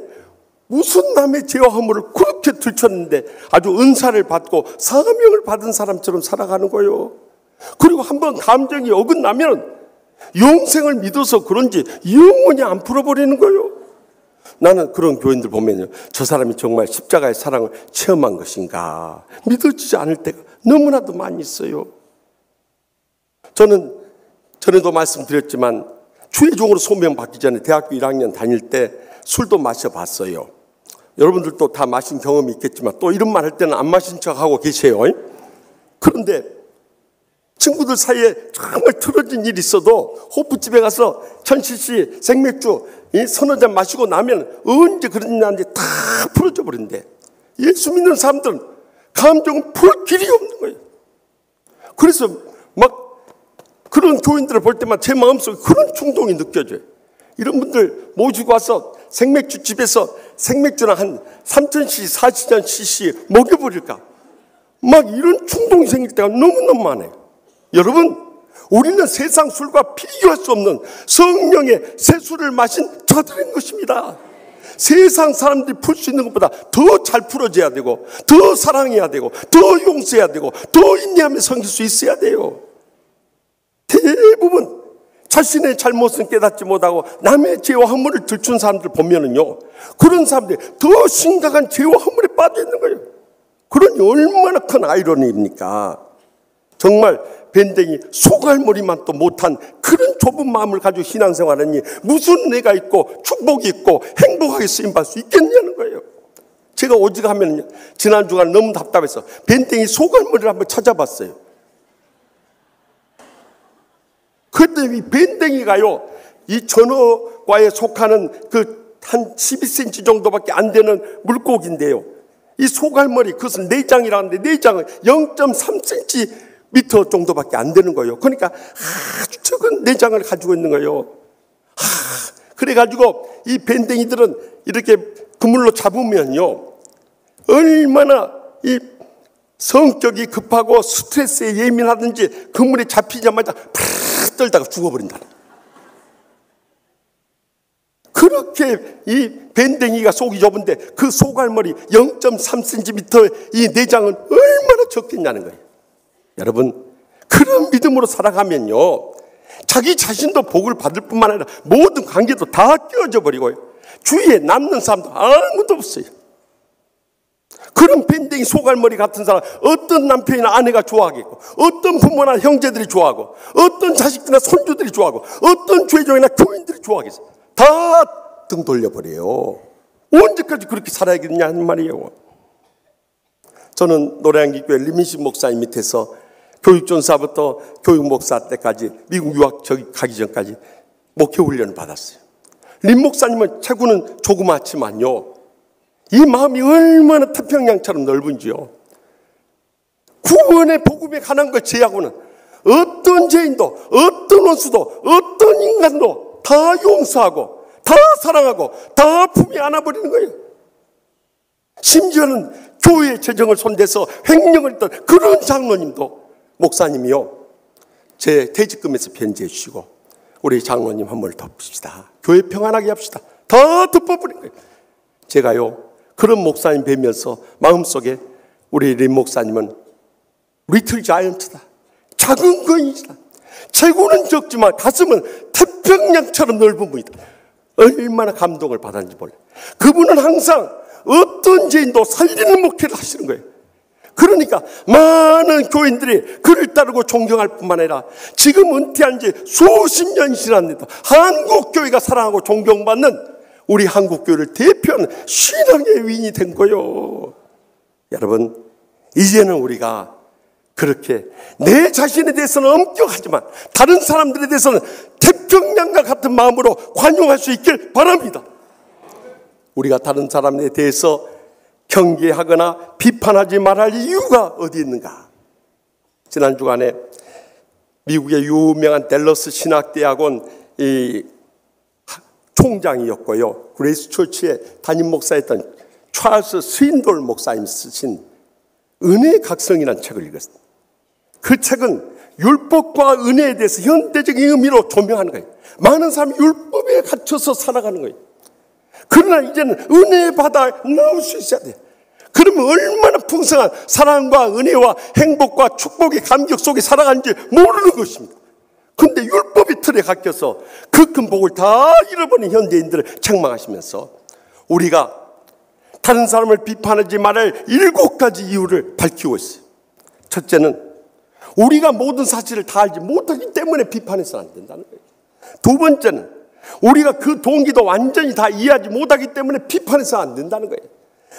무슨 남의 죄와 허물을 그렇게 들켰는데 아주 은사를 받고 사명을 받은 사람처럼 살아가는 거예요. 그리고 한번 감정이 어긋나면 영생을 믿어서 그런지 영원히 안 풀어버리는 거예요. 나는 그런 교인들 보면요, 저 사람이 정말 십자가의 사랑을 체험한 것인가 믿어지지 않을 때가 너무나도 많이 있어요. 저는 전에도 말씀드렸지만 주의종으로 소명받기 전에 대학교 1학년 다닐 때 술도 마셔봤어요. 여러분들도 다 마신 경험이 있겠지만 또 이런 말 할 때는 안 마신 척하고 계세요. 그런데 친구들 사이에 정말 틀어진 일이 있어도 호프집에 가서 1000cc 생맥주 서너 잔 마시고 나면 언제 그랬냐는데 다 풀어져 버린대. 예수 믿는 사람들은 감정은 풀 길이 없는 거예요. 그래서 막 그런 교인들을 볼 때만 제 마음속에 그런 충동이 느껴져요. 이런 분들 모시고 와서 생맥주 집에서 생맥주나 한 3000cc, 4000cc 먹여버릴까? 막 이런 충동이 생길 때가 너무너무 많아요. 여러분, 우리는 세상 술과 비교할 수 없는 성령의 새 술을 마신 자들인 것입니다. 세상 사람들이 풀 수 있는 것보다 더 잘 풀어져야 되고, 더 사랑해야 되고, 더 용서해야 되고, 더 인내하며 섬길 수 있어야 돼요. 대부분 자신의 잘못은 깨닫지 못하고 남의 죄와 허물을 들춘 사람들 보면은요, 그런 사람들이 더 심각한 죄와 허물에 빠져 있는 거예요. 그러니 얼마나 큰 아이러니입니까? 정말 밴댕이 소갈머리만 또 못한 그런 좁은 마음을 가지고 신앙생활하니 무슨 은혜가 있고 축복이 있고 행복하게 쓰임받을 수 있겠냐는 거예요. 제가 오직하면 지난 주간 너무 답답해서 밴댕이 소갈머리를 한번 찾아봤어요. 그런데 이 밴댕이가요, 이 전어과에 속하는 그 한 12cm 정도밖에 안 되는 물고기인데요, 이 소갈머리, 그것은 내장이라는데 내장은 0.3cm 정도밖에 안 되는 거예요. 그러니까 아주 적은 내장을 가지고 있는 거예요. 그래가지고 이 밴댕이들은 이렇게 그물로 잡으면요, 얼마나 이 성격이 급하고 스트레스에 예민하든지 그물에 잡히자마자 팍 떨다가 죽어버린다. 그렇게 이 밴댕이가 속이 좁은데 그 소갈머리 0.3cm 이 내장은 얼마나 적겠냐는 거예요. 여러분, 그런 믿음으로 살아가면요, 자기 자신도 복을 받을 뿐만 아니라 모든 관계도 다 깨어져 버리고요, 주위에 남는 사람도 아무도 없어요. 그런 밴댕이 소갈머리 같은 사람, 어떤 남편이나 아내가 좋아하겠고, 어떤 부모나 형제들이 좋아하고, 어떤 자식들이나 손주들이 좋아하고, 어떤 죄종이나 교인들이 좋아하겠어요. 다 등 돌려버려요. 언제까지 그렇게 살아야겠냐 하는 말이에요. 저는 노량진교회 리민식 목사님 밑에서 교육전사부터 교육목사 때까지 미국 유학 가기 전까지 목회 훈련을 받았어요. 림 목사님은 체구는 조그맣지만요, 이 마음이 얼마나 태평양처럼 넓은지요. 구원의 복음에 관한 것 제하고는 어떤 죄인도, 어떤 원수도, 어떤 인간도 다 용서하고, 다 사랑하고, 다 품에 안아버리는 거예요. 심지어는 교회의 재정을 손대서 횡령을 했던 그런 장로님도, 목사님이요, 제 퇴직금에서 편지해 주시고, 우리 장로님 한 번을 덮읍시다, 교회 평안하게 합시다, 다 덮어버린 거예요. 제가요, 그런 목사님 뵈면서 마음속에 우리 림 목사님은 리틀 자이언트다, 작은 거인이다, 체구는 적지만 가슴은 태평양처럼 넓은 분이다. 얼마나 감동을 받았는지 몰라요. 그분은 항상 어떤 죄인도 살리는 목회를 하시는 거예요. 그러니까 많은 교인들이 그를 따르고 존경할 뿐만 아니라 지금 은퇴한 지 수십 년이 지났는데도 한국교회가 사랑하고 존경받는 우리 한국교회를 대표하는 신앙의 위인이 된 거예요. 여러분, 이제는 우리가 그렇게 내 자신에 대해서는 엄격하지만 다른 사람들에 대해서는 태평양과 같은 마음으로 관용할 수 있길 바랍니다. 우리가 다른 사람에 대해서 경계하거나 비판하지 말할 이유가 어디 있는가? 지난 주간에 미국의 유명한 댈러스 신학대학원 이 총장이었고요, 그레이스 처치의 담임 목사였던 찰스 스윈돌 목사님 쓰신 은혜의 각성이라는 책을 읽었어요. 그 책은 율법과 은혜에 대해서 현대적인 의미로 조명하는 거예요. 많은 사람이 율법에 갇혀서 살아가는 거예요. 그러나 이제는 은혜의 바다에 나올 수 있어야 돼요. 그러면 얼마나 풍성한 사랑과 은혜와 행복과 축복의 감격 속에 살아가는지 모르는 것입니다. 근데 율법의 틀에 갇혀서 그 큰 복을 다 잃어버린 현대인들을 책망하시면서 우리가 다른 사람을 비판하지 말할 7가지 이유를 밝히고 있어요. 첫째는 우리가 모든 사실을 다 알지 못하기 때문에 비판해서는 안 된다는 거예요. 두 번째는 우리가 그 동기도 완전히 다 이해하지 못하기 때문에 비판해서는 안 된다는 거예요.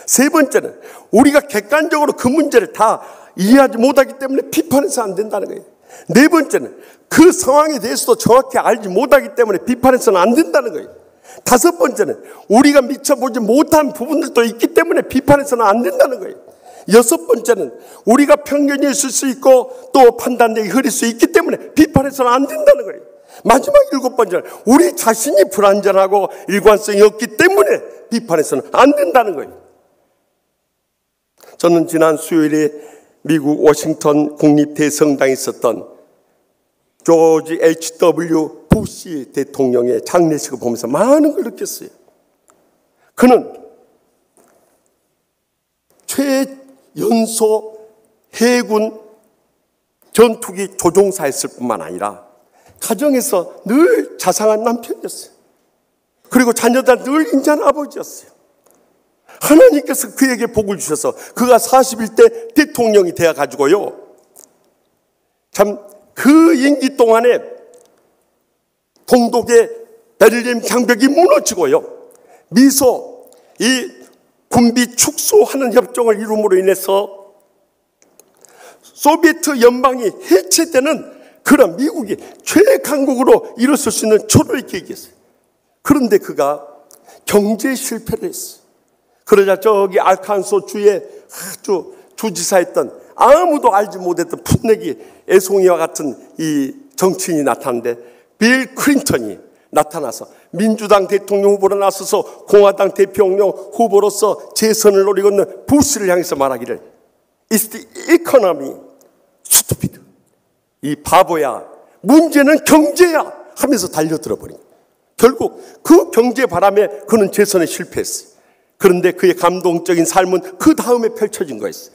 세 번째는 우리가 객관적으로 그 문제를 다 이해하지 못하기 때문에 비판해서는 안 된다는 거예요. 네 번째는 그 상황에 대해서도 정확히 알지 못하기 때문에 비판해서는 안 된다는 거예요. 다섯 번째는 우리가 미처 보지 못한 부분들도 있기 때문에 비판해서는 안 된다는 거예요. 여섯 번째는 우리가 편견이 있을 수 있고 또 판단력이 흐릴 수 있기 때문에 비판해서는 안 된다는 거예요. 마지막 7번째는 우리 자신이 불완전하고 일관성이 없기 때문에 비판해서는 안 된다는 거예요. 저는 지난 수요일에 미국 워싱턴 국립대성당에 있었던 조지 H.W. 부시 대통령의 장례식을 보면서 많은 걸 느꼈어요. 그는 최연소 해군 전투기 조종사였을 뿐만 아니라 가정에서 늘 자상한 남편이었어요. 그리고 자녀들 늘 인자한 아버지였어요. 하나님께서 그에게 복을 주셔서 그가 41대 대통령이 되어가지고요. 참 그 임기 동안에 동독의 베를린 장벽이 무너지고요. 미소 이 군비 축소하는 협정을 이룸으로 인해서 소비에트 연방이 해체되는 그런 미국이 최강국으로 일어설 수 있는 초로의 계기였어요. 그런데 그가 경제 실패를 했어요. 그러자 저기 알칸소 주의 아주 주지사였던 아무도 알지 못했던 풋내기 애송이와 같은 이 정치인이 나타났는데 빌 클린턴이 나타나서 민주당 대통령 후보로 나서서 공화당 대통령 후보로서 재선을 노리고 있는 부시를 향해서 말하기를 It's the economy, stupid. 이 바보야, 문제는 경제야 하면서 달려들어버린 거예요. 결국 그 경제 바람에 그는 재선에 실패했어요. 그런데 그의 감동적인 삶은 그 다음에 펼쳐진 거였어요.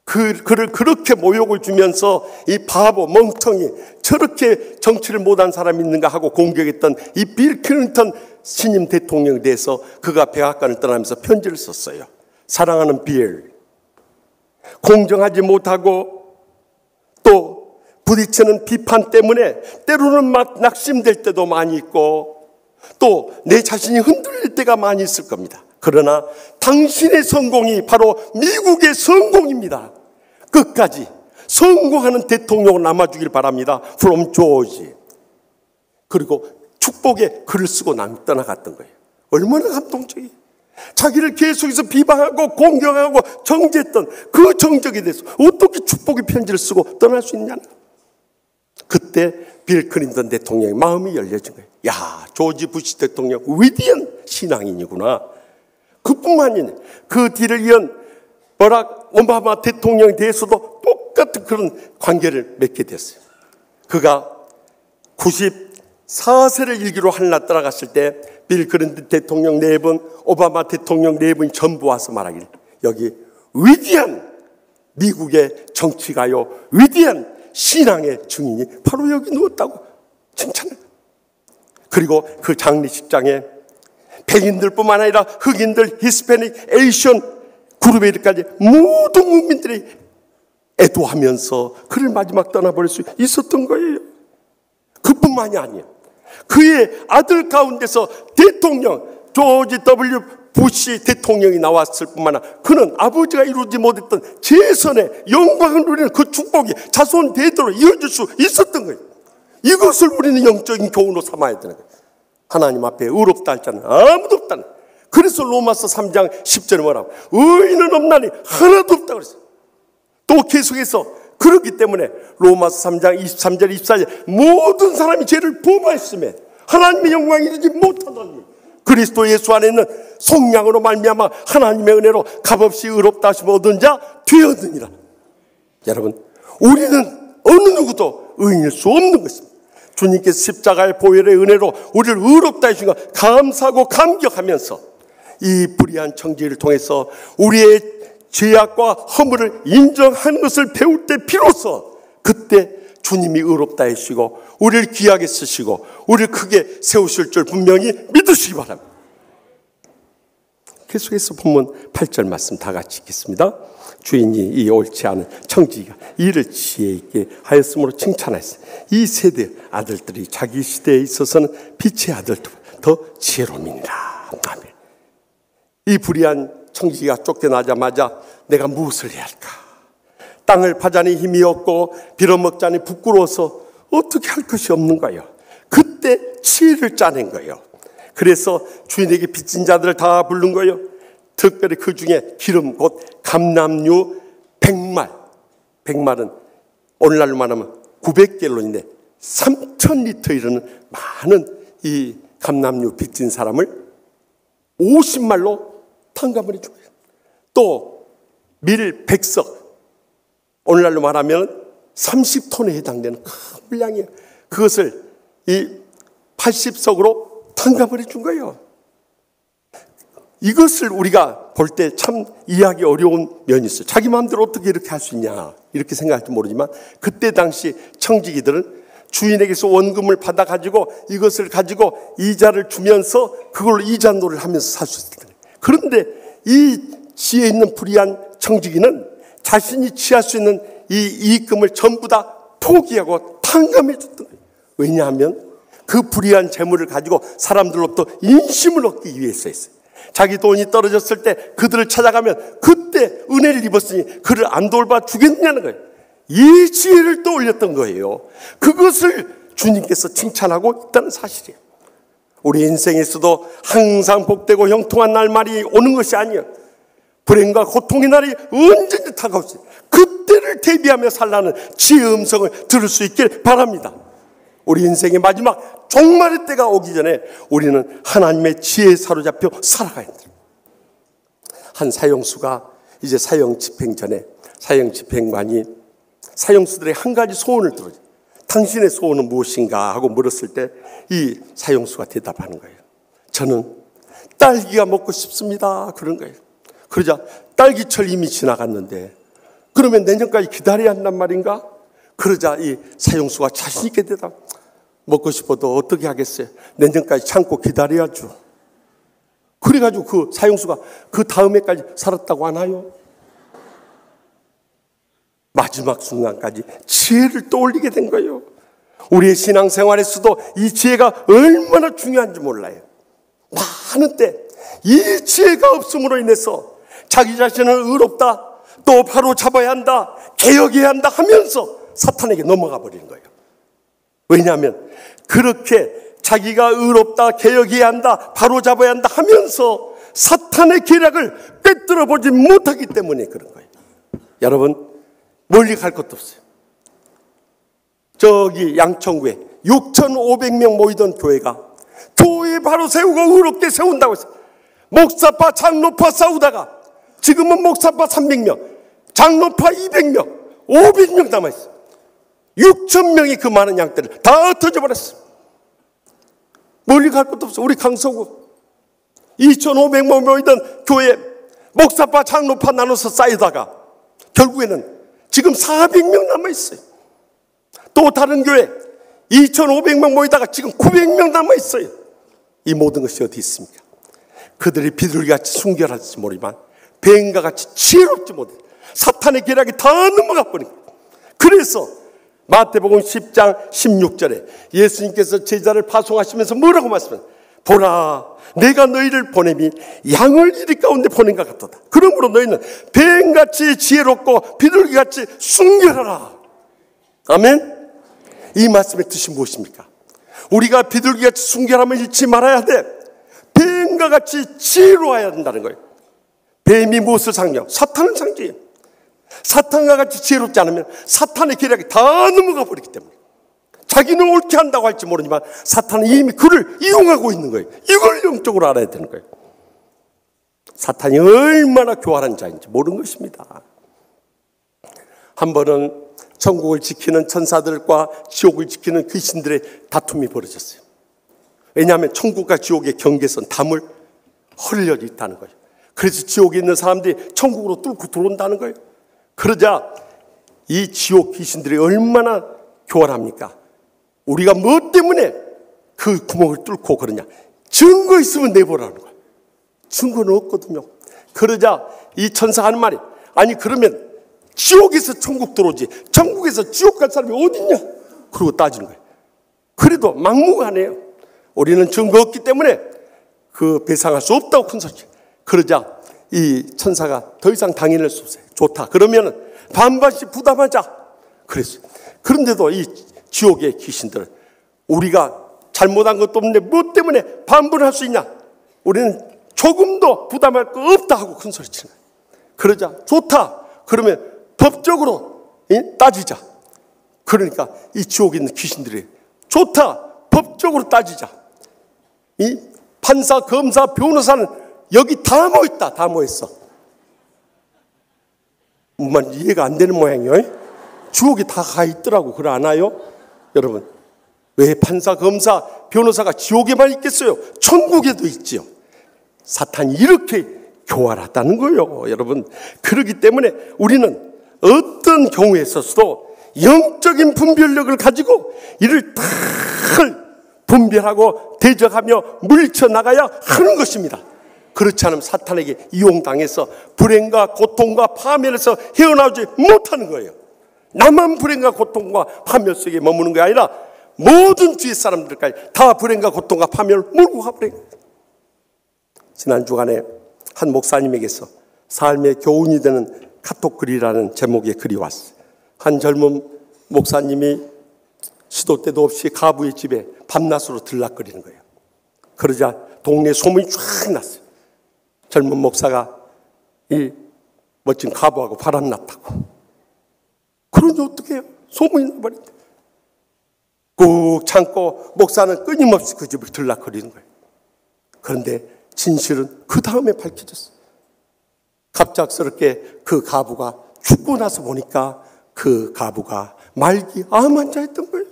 그를 그렇게 모욕을 주면서 이 바보 멍청이 저렇게 정치를 못한 사람이 있는가 하고 공격했던 이 빌 클린턴 신임 대통령에 대해서 그가 백악관을 떠나면서 편지를 썼어요. 사랑하는 빌, 공정하지 못하고 또 부딪히는 비판 때문에 때로는 막 낙심될 때도 많이 있고 또 내 자신이 흔들릴 때가 많이 있을 겁니다. 그러나 당신의 성공이 바로 미국의 성공입니다. 끝까지 성공하는 대통령으로 남아주길 바랍니다. From George. 그리고 축복의 글을 쓰고 떠나갔던 거예요. 얼마나 감동적이에요. 자기를 계속해서 비방하고 공격하고 정죄했던 그 정적에 대해서 어떻게 축복의 편지를 쓰고 떠날 수 있냐는. 그때 빌 클린턴 대통령의 마음이 열려진 거예요. 야, 조지 부시 대통령 위대한 신앙인이구나. 그뿐만 아니라 그 뒤를 이은 버락 오바마 대통령에 대해서도 똑같은 그런 관계를 맺게 됐어요. 그가 94세를 일기로 하늘나라 떠나갔을 때 빌 클린턴 대통령 4분, 오바마 대통령 4분이 전부 와서 말하기를 여기 위대한 미국의 정치가요, 위대한 신앙의 증인이 바로 여기 누웠다고 칭찬해요. 그리고 그 장례식장에 백인들뿐만 아니라 흑인들, 히스패닉, 에이션 그룹에까지 모든 국민들이 애도하면서 그를 마지막 떠나버릴 수 있었던 거예요. 그뿐만이 아니에요. 그의 아들 가운데서 대통령 조지 W. 부시 대통령이 나왔을 뿐만 아니라 그는 아버지가 이루지 못했던 재선의 영광을 누리는 그 축복이 자손 대대로 이어질 수 있었던 거예요. 이것을 우리는 영적인 교훈으로 삼아야 되는 거예요. 하나님 앞에 의롭다 할 자는 아무도 없다는 거예요. 그래서 로마서 3장 10절에 뭐라고? 의인은 없나니 하나도 없다고 그랬어요. 또 계속해서 그렇기 때문에 로마서 3장 23절 24절 모든 사람이 죄를 범하였음에 하나님의 영광이 이르지 못하더니 그리스도 예수 안에 있는 속량으로 말미암아 하나님의 은혜로 값없이 의롭다 하심을 얻은 자 되었느니라. 여러분, 우리는 어느 누구도 의인일 수 없는 것입니다. 주님께서 십자가의 보혈의 은혜로 우리를 의롭다 하신 것 감사하고 감격하면서 이 불의한 청지를 통해서 우리의 죄악과 허물을 인정하는 것을 배울 때 비로소 그때 주님이 의롭다 하시고 우리를 귀하게 쓰시고 우리를 크게 세우실 줄 분명히 믿으시기 바랍니다. 계속해서 본문 8절 말씀 다 같이 읽겠습니다. 주인이 이 옳지 않은 청지기가 이를 지혜 있게 하였으므로 칭찬하였어요. 이 세대 아들들이 자기 시대에 있어서는 빛의 아들보다 더 지혜로움이니라. 아멘. 이 불의한 청지기가 쫓겨나자마자 내가 무엇을 해야 할까? 땅을 파자니 힘이 없고 빌어먹자니 부끄러워서 어떻게 할 것이 없는 거예요. 그때 지혜를 짜낸 거예요. 그래서 주인에게 빚진 자들을 다 부른 거예요. 특별히 그 중에 기름 곧 감람류 100말. 100말은 오늘날로 말하면 900갤론인데 3,000리터 이르는 많은 이 감람류 빚진 사람을 50말로 탕감을 해준 거예요. 또 밀 100석, 오늘날로 말하면 30톤에 해당되는 큰 분량이에요. 그것을 이 80석으로 탕감을 해준 거예요. 이것을 우리가 볼 때 참 이해하기 어려운 면이 있어요. 자기 마음대로 어떻게 이렇게 할 수 있냐 이렇게 생각할지 모르지만 그때 당시 청지기들은 주인에게서 원금을 받아가지고 이것을 가지고 이자를 주면서 그걸로 이자노를 하면서 살 수 있었던 거예요. 그런데 이 지혜 있는 불의한 청지기는 자신이 취할 수 있는 이 이익금을 전부 다 포기하고 탕감해 줬던 거예요. 왜냐하면 그 불의한 재물을 가지고 사람들로부터 인심을 얻기 위해서였어요. 자기 돈이 떨어졌을 때 그들을 찾아가면 그때 은혜를 입었으니 그를 안 돌봐 주겠느냐는 거예요. 이 지혜를 떠올렸던 거예요. 그것을 주님께서 칭찬하고 있다는 사실이에요. 우리 인생에서도 항상 복되고 형통한 날말이 오는 것이 아니에요. 불행과 고통의 날이 언제든지 다가오지. 그때를 대비하며 살라는 지혜의 음성을 들을 수 있길 바랍니다. 우리 인생의 마지막 종말의 때가 오기 전에 우리는 하나님의 지혜에 사로잡혀 살아가야 합니다. 한 사형수가 이제 사형 집행 전에 사형 집행관이 사형수들의 한 가지 소원을 들어요. 당신의 소원은 무엇인가 하고 물었을 때 이 사형수가 대답하는 거예요. 저는 딸기가 먹고 싶습니다. 그런 거예요. 그러자 딸기철 이미 지나갔는데 그러면 내년까지 기다려야 한단 말인가? 그러자 이 사형수가 자신 있게 대답. 먹고 싶어도 어떻게 하겠어요? 내년까지 참고 기다려야죠. 그래가지고 그 사형수가 그 다음 해까지 살았다고 하나요? 마지막 순간까지 지혜를 떠올리게 된 거예요. 우리의 신앙생활에서도 이 지혜가 얼마나 중요한지 몰라요. 많은 때 이 지혜가 없음으로 인해서 자기 자신을 의롭다, 또 바로 잡아야 한다, 개혁해야 한다 하면서 사탄에게 넘어가 버리는 거예요. 왜냐하면 그렇게 자기가 의롭다, 개혁해야 한다, 바로 잡아야 한다 하면서 사탄의 계략을 꿰뚫어 보지 못하기 때문에 그런 거예요. 여러분, 멀리 갈 것도 없어요. 저기 양천구에 6,500명 모이던 교회가 교회 바로 세우고 의롭게 세운다고 했어요. 목사파, 장로파 싸우다가 지금은 목사파 300명, 장로파 200명, 500명 남아있어요. 6,000명이 그 많은 양떼를 다 흩어져 버렸어요. 멀리 갈 것도 없어. 우리 강서구 2,500명 모이던 교회 목사파, 장로파 나눠서 쌓이다가 결국에는 지금 400명 남아있어요. 또 다른 교회 2,500명 모이다가 지금 900명 남아있어요. 이 모든 것이 어디 있습니까? 그들이 비둘기같이 순결할지 모르지만 뱀과같이 지혜롭지 못해 사탄의 계략이 다 넘어가 버린 거예요. 그래서 마태복음 10장 16절에 예수님께서 제자를 파송하시면서 뭐라고 말씀하세요? 보라, 내가 너희를 보내미 양을 이리 가운데 보낸 것 같도다. 그러므로 너희는 뱀같이 지혜롭고 비둘기같이 순결하라. 아멘. 이 말씀의 뜻이 무엇입니까? 우리가 비둘기같이 순결함을 잃지 말아야 돼. 뱀과 같이 지혜로워야 된다는 거예요. 뱀이 무엇을 상징해요? 사탄을 상징해요. 사탄과 같이 지혜롭지 않으면 사탄의 계략이 다 넘어가 버리기 때문에 자기는 옳게 한다고 할지 모르지만 사탄은 이미 그를 이용하고 있는 거예요. 이걸 영적으로 알아야 되는 거예요. 사탄이 얼마나 교활한 자인지 모르는 것입니다. 한 번은 천국을 지키는 천사들과 지옥을 지키는 귀신들의 다툼이 벌어졌어요. 왜냐하면 천국과 지옥의 경계선, 담을 헐려 있다는 거예요. 그래서 지옥에 있는 사람들이 천국으로 뚫고 들어온다는 거예요. 그러자 이 지옥 귀신들이 얼마나 교활합니까? 우리가 뭐 때문에 그 구멍을 뚫고 그러냐? 증거 있으면 내보라는 거예요. 증거는 없거든요. 그러자 이 천사가 하는 말이, 아니 그러면 지옥에서 천국 들어오지 천국에서 지옥 갈 사람이 어딨냐? 그러고 따지는 거예요. 그래도 막무가내요. 우리는 증거 없기 때문에 그 배상할 수 없다고 큰 소리. 그러자 이 천사가 더 이상 당해낼 수 없어요. 좋다. 그러면은 반반씩 부담하자. 그랬어요. 그런데도 이 지옥의 귀신들, 우리가 잘못한 것도 없는데 뭐 때문에 반분할 수 있냐? 우리는 조금도 부담할 거 없다 하고 큰 소리 치는 거예요. 그러자 좋다. 그러면 법적으로 따지자. 그러니까 이 지옥에 있는 귀신들이 좋다. 법적으로 따지자. 이 판사, 검사, 변호사는 여기 다 모였다. 다 모였어. 정말 이해가 안 되는 모양이에요. 지옥에 다 가 있더라고. 그래 않아요? 여러분, 왜 판사, 검사, 변호사가 지옥에만 있겠어요? 천국에도 있지요. 사탄이 이렇게 교활하다는 거예요, 여러분. 그렇기 때문에 우리는 어떤 경우에 있어서도 영적인 분별력을 가지고 이를 다 분별하고 대적하며 물리쳐나가야 하는 것입니다. 그렇지 않으면 사탄에게 이용당해서 불행과 고통과 파멸에서 헤어나오지 못하는 거예요. 나만 불행과 고통과 파멸 속에 머무는 게 아니라 모든 주위 사람들까지 다 불행과 고통과 파멸을 몰고 가버려요. 지난 주간에 한 목사님에게서 삶의 교훈이 되는 카톡 글이라는 제목의 글이 왔어요. 한 젊은 목사님이 시도 때도 없이 가부의 집에 밤낮으로 들락거리는 거예요. 그러자 동네에 소문이 쫙 났어요. 젊은 목사가 이 멋진 가부하고 바람났다고. 그러니 어떻게 해요? 소문이 나버린다. 꾹 참고 목사는 끊임없이 그 집을 들락거리는 거예요. 그런데 진실은 그 다음에 밝혀졌어요. 갑작스럽게 그 가부가 죽고 나서 보니까 그 가부가 말기 암 환자였던 거예요.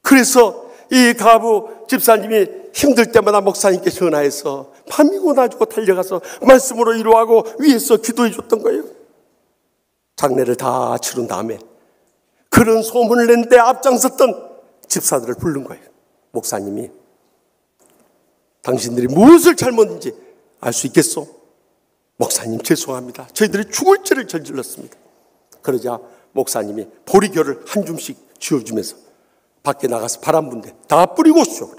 그래서 이 가부 집사님이 힘들 때마다 목사님께 전화해서 밤이고 낮이고 달려가서 말씀으로 위로하고 위에서 기도해 줬던 거예요. 장례를 다 치른 다음에 그런 소문을 낸데 앞장섰던 집사들을 부른 거예요. 목사님이 당신들이 무엇을 잘못했는지 알 수 있겠소? 목사님 죄송합니다. 저희들이 죽을 죄를 저질렀습니다. 그러자 목사님이 보리교를 한 줌씩 쥐어주면서 밖에 나가서 바람 분대 다 뿌리고 오시오.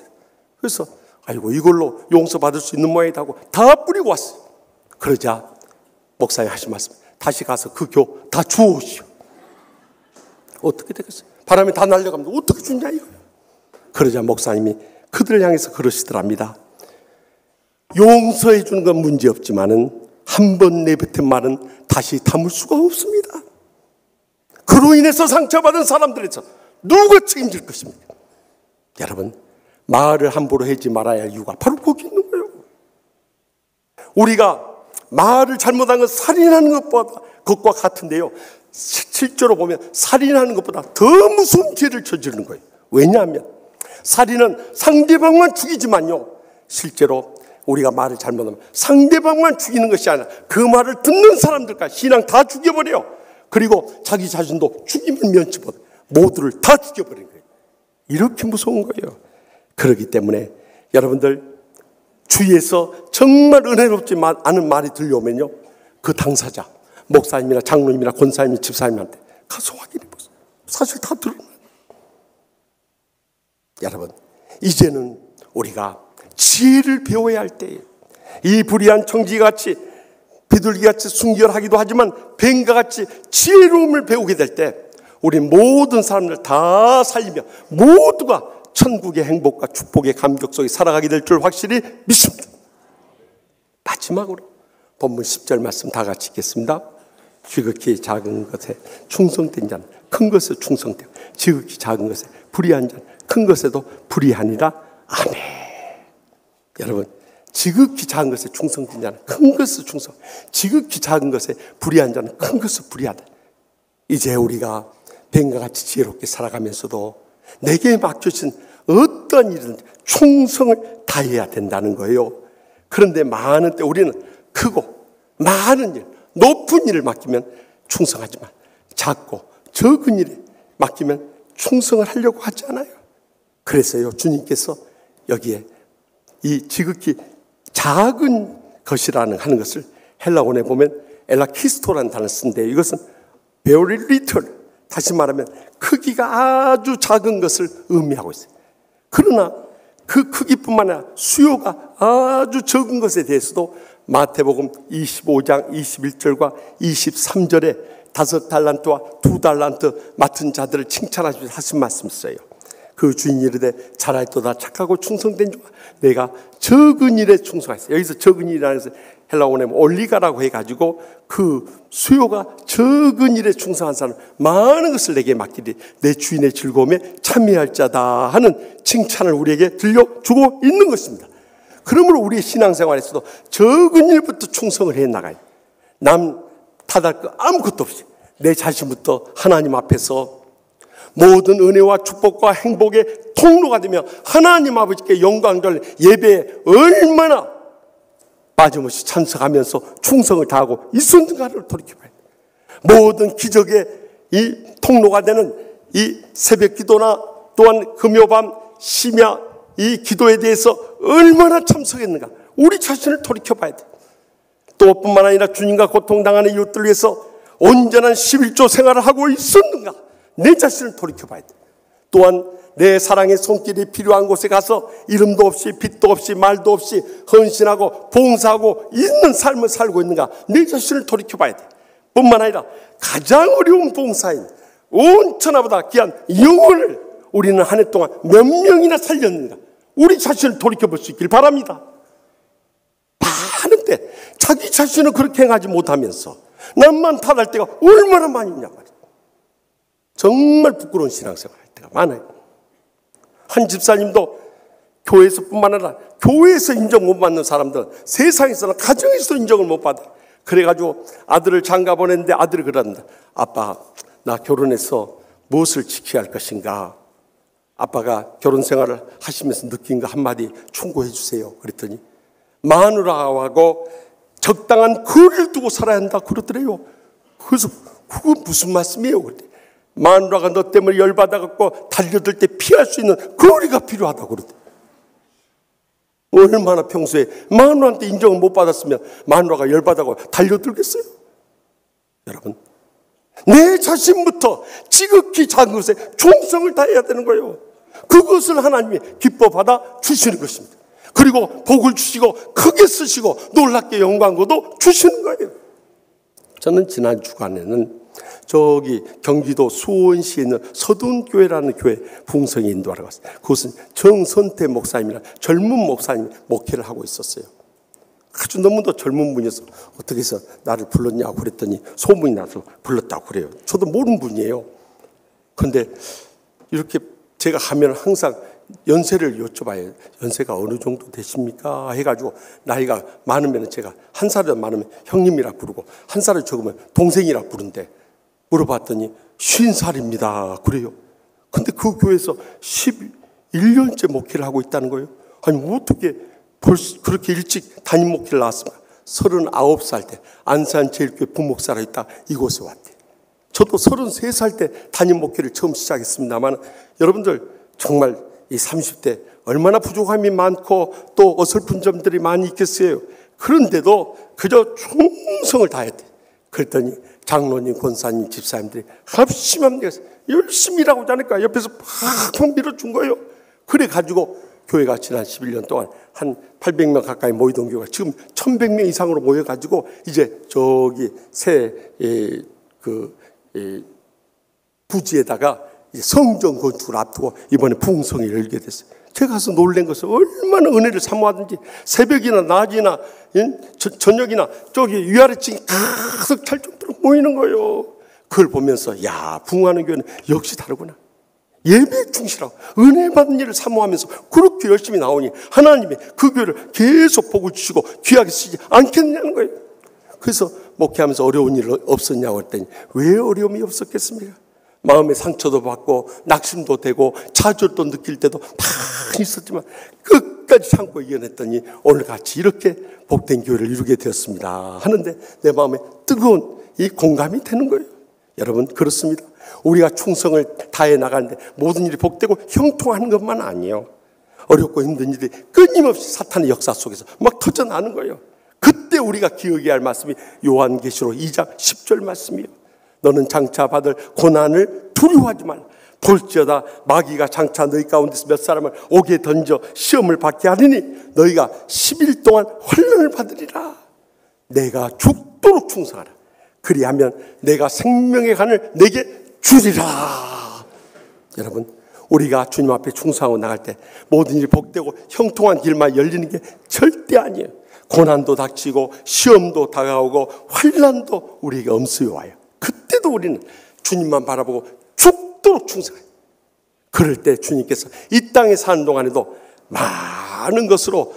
그래서 아이고 이걸로 용서받을 수 있는 모양이다 하고 다 뿌리고 왔어요. 그러자 목사님 하신 말씀, 다시 가서 그 교 다 주워오시오. 어떻게 되겠어요? 바람이 다 날려가면 어떻게 주냐 이거. 그러자 목사님이 그들을 향해서 그러시더랍니다. 용서해 주는 건 문제없지만은 한 번 내뱉은 말은 다시 담을 수가 없습니다. 그로 인해서 상처받은 사람들에서 누가 책임질 것입니까? 여러분, 말을 함부로 하지 말아야 할 이유가 바로 거기 있는 거예요. 우리가 말을 잘못한 건 살인하는 것과 같은데요, 실제로 보면 살인하는 것보다 더 무서운 죄를 저지르는 거예요. 왜냐하면 살인은 상대방만 죽이지만요, 실제로 우리가 말을 잘못하면 상대방만 죽이는 것이 아니라 그 말을 듣는 사람들까지 신앙 다 죽여버려요. 그리고 자기 자신도 죽임을 면치 못해 모두를 다 죽여버리는 거예요. 이렇게 무서운 거예요. 그렇기 때문에 여러분들 주위에서 정말 은혜롭지 않은 말이 들려오면요, 그 당사자 목사님이나 장로님이나 권사님이 집사님한테 가서 확인해 보세요. 사실 다 드러나요. 여러분, 이제는 우리가 지혜를 배워야 할 때에 이 불의한 청지같이 비둘기같이 순결하기도 하지만 뱀과같이 지혜로움을 배우게 될 때 우리 모든 사람들 다 살리며 모두가 천국의 행복과 축복의 감격 속에 살아가게 될 줄 확실히 믿습니다. 마지막으로 본문 10절 말씀 다 같이 읽겠습니다. 지극히 작은 것에 충성된 자는 큰 것에 충성되고 지극히 작은 것에 불의한 자는 큰 것에도 불의하니라. 아멘. 여러분, 지극히 작은 것에 충성된 자는 큰 것에 충성, 지극히 작은 것에 불의한 자는 큰 것에 불의하다. 이제 우리가 뱀과 같이 지혜롭게 살아가면서도 내게 맡겨진 어떤 일은 충성을 다해야 된다는 거예요. 그런데 많은 때 우리는 크고 많은 일, 높은 일을 맡기면 충성하지만 작고 적은 일에 맡기면 충성을 하려고 하지 않아요. 그래서요, 주님께서 여기에 이 지극히 작은 것이라는 하는 것을 헬라어에 보면 엘라키스토라는 단어를 쓰는데, 이것은 very little, 다시 말하면 크기가 아주 작은 것을 의미하고 있어요. 그러나 그 크기뿐만 아니라 수요가 아주 적은 것에 대해서도 마태복음 25장 21절과 23절에 5달란트와 2달란트 맡은 자들을 칭찬하시면서 하신 말씀 있어요. 그 주인이 이르되 잘하였도다 착하고 충성된 자가 내가 적은 일에 충성하였어. 여기서 적은 일이라는 것은 헬라어에 올리가라고 해가지고 그 수요가 적은 일에 충성한 사람 많은 것을 내게 맡기리 내 주인의 즐거움에 참여할 자다 하는 칭찬을 우리에게 들려주고 있는 것입니다. 그러므로 우리의 신앙생활에서도 적은 일부터 충성을 해나가요. 남 탓할 거 아무것도 없이 내 자신부터 하나님 앞에서 모든 은혜와 축복과 행복의 통로가 되며 하나님 아버지께 영광 돌릴 예배에 얼마나 빠짐없이 참석하면서 충성을 다하고 있었는가를 돌이켜봐야 돼요. 모든 기적의 이 통로가 되는 이 새벽 기도나 또한 금요밤 심야 이 기도에 대해서 얼마나 참석했는가 우리 자신을 돌이켜봐야 돼요. 또 뿐만 아니라 주님과 고통당하는 이웃들 위해서 온전한 11조 생활을 하고 있었는가 내 자신을 돌이켜봐야 돼. 또한 내 사랑의 손길이 필요한 곳에 가서 이름도 없이 빛도 없이 말도 없이 헌신하고 봉사하고 있는 삶을 살고 있는가 내 자신을 돌이켜봐야 돼. 뿐만 아니라 가장 어려운 봉사인 온 천하보다 귀한 영혼을 우리는 한 해 동안 몇 명이나 살렸는가 우리 자신을 돌이켜볼 수 있길 바랍니다. 많은 때 자기 자신은 그렇게 행하지 못하면서 남만 탓할 때가 얼마나 많이 있냐 말이야. 정말 부끄러운 신앙생활 할 때가 많아요. 한 집사님도 교회에서 뿐만 아니라 교회에서 인정 못 받는 사람들은 세상에서는 가정에서 인정을 못 받아요. 그래가지고 아들을 장가 보냈는데 아들이 그런다. 아빠 나 결혼해서 무엇을 지켜야 할 것인가. 아빠가 결혼 생활을 하시면서 느낀 거 한마디 충고해 주세요. 그랬더니 마누라하고 적당한 거리를 두고 살아야 한다 그러더래요. 그래서 그건 무슨 말씀이에요? 그랬더니 마누라가 너 때문에 열받아갖고 달려들 때 피할 수 있는 거리가 필요하다고 그러더래요. 얼마나 평소에 마누라한테 인정을 못 받았으면 마누라가 열받아갖고 달려들겠어요? 여러분 내 자신부터 지극히 작은 것에 충성을 다해야 되는 거예요. 그것을 하나님이 기뻐 받아 주시는 것입니다. 그리고 복을 주시고 크게 쓰시고 놀랍게 영광도 주시는 거예요. 저는 지난 주간에는 저기 경기도 수원시에 있는 서둔교회라는 교회 풍성에 인도하러 갔어요. 그것은 정선태 목사님이라 젊은 목사님이 목회를 하고 있었어요. 아주 너무도 젊은 분이어서 어떻게 해서 나를 불렀냐고 그랬더니 소문이 나서 불렀다고 그래요. 저도 모르는 분이에요. 그런데 이렇게 제가 하면 항상 연세를 여쭤봐요. 연세가 어느 정도 되십니까? 해가지고 나이가 많으면 제가 한 살이 많으면 형님이라 부르고 한 살이 적으면 동생이라 부른대. 물어봤더니 50살입니다. 그래요. 근데 그 교회에서 11년째 목회를 하고 있다는 거예요. 아니 어떻게 벌써 그렇게 일찍 담임 목회를 나왔습니까? 39살 때 안산제일교회 부목사로 있다 이곳에 왔대. 저도 33살 때 담임 목회를 처음 시작했습니다만 여러분들 정말 이 30대 얼마나 부족함이 많고 또 어설픈 점들이 많이 있겠어요. 그런데도 그저 충성을 다했대. 그랬더니 장로님, 권사님, 집사님들이 합심하면 열심히 일하고 자니까 옆에서 팍팍 밀어준 거예요. 그래가지고 교회가 지난 11년 동안 한 800명 가까이 모이던 교회가 지금 1100명 이상으로 모여가지고 이제 저기 새 부지에다가 성전 건축을 앞두고 이번에 부흥성을 열게 됐어요. 제가 가서 놀란 것은 얼마나 은혜를 사모하든지 새벽이나 낮이나 저녁이나 저기 위아래층이 가득 찰 정도로 모이는 거예요. 그걸 보면서 야, 부흥하는 교회는 역시 다르구나. 예배에 충실하고 은혜 받는 일을 사모하면서 그렇게 열심히 나오니 하나님이 그 교회를 계속 복을 주시고 귀하게 쓰지 않겠냐는 거예요. 그래서 목회하면서 어려운 일 없었냐고 했더니 왜 어려움이 없었겠습니까? 마음의 상처도 받고 낙심도 되고 좌절도 느낄 때도 많이 있었지만 끝까지 참고 이겨냈더니 오늘 같이 이렇게 복된 교회를 이루게 되었습니다 하는데 내 마음에 뜨거운 이 공감이 되는 거예요. 여러분, 그렇습니다. 우리가 충성을 다해 나가는데 모든 일이 복되고 형통하는 것만 아니에요. 어렵고 힘든 일이 끊임없이 사탄의 역사 속에서 막 터져나는 거예요. 그때 우리가 기억해야 할 말씀이 요한계시록 2장 10절 말씀이에요. 너는 장차 받을 고난을 두려워하지 말라. 볼지어다 마귀가 장차 너희 가운데서 몇 사람을 옥에 던져 시험을 받게 하리니 너희가 10일 동안 환난을 받으리라. 내가 죽도록 충성하라. 그리하면 내가 생명의 간을 내게 주리라. 여러분, 우리가 주님 앞에 충성하고 나갈 때 모든 일이 복되고 형통한 길만 열리는 게 절대 아니에요. 고난도 닥치고 시험도 다가오고 환난도 우리에게 엄습해 와요. 그때도 우리는 주님만 바라보고 죽도록 충성해요. 그럴 때 주님께서 이 땅에 사는 동안에도 많은 것으로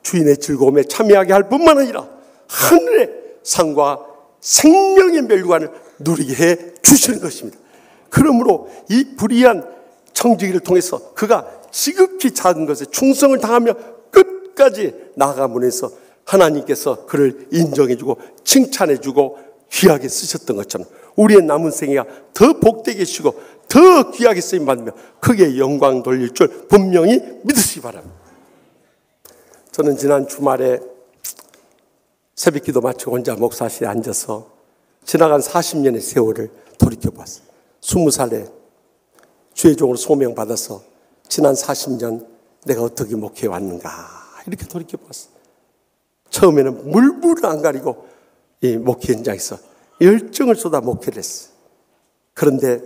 주인의 즐거움에 참여하게 할 뿐만 아니라 하늘의 상과 생명의 멸관을 누리게 해 주시는 것입니다. 그러므로 이 불의한 청지기를 통해서 그가 지극히 작은 것에 충성을 당하며 끝까지 나아감으로써 하나님께서 그를 인정해주고 칭찬해주고 귀하게 쓰셨던 것처럼 우리의 남은 생애가 더 복되게 하시고 더 귀하게 쓰임받으며 크게 영광 돌릴 줄 분명히 믿으시기 바랍니다. 저는 지난 주말에 새벽기도 마치고 혼자 목사실에 앉아서 지나간 40년의 세월을 돌이켜봤어요. 20살에 주의 종으로 소명받아서 지난 40년 내가 어떻게 목회해 왔는가 이렇게 돌이켜봤어요. 처음에는 물불을 안 가리고 이 목회 현장에서 열정을 쏟아 목회를 했어요. 그런데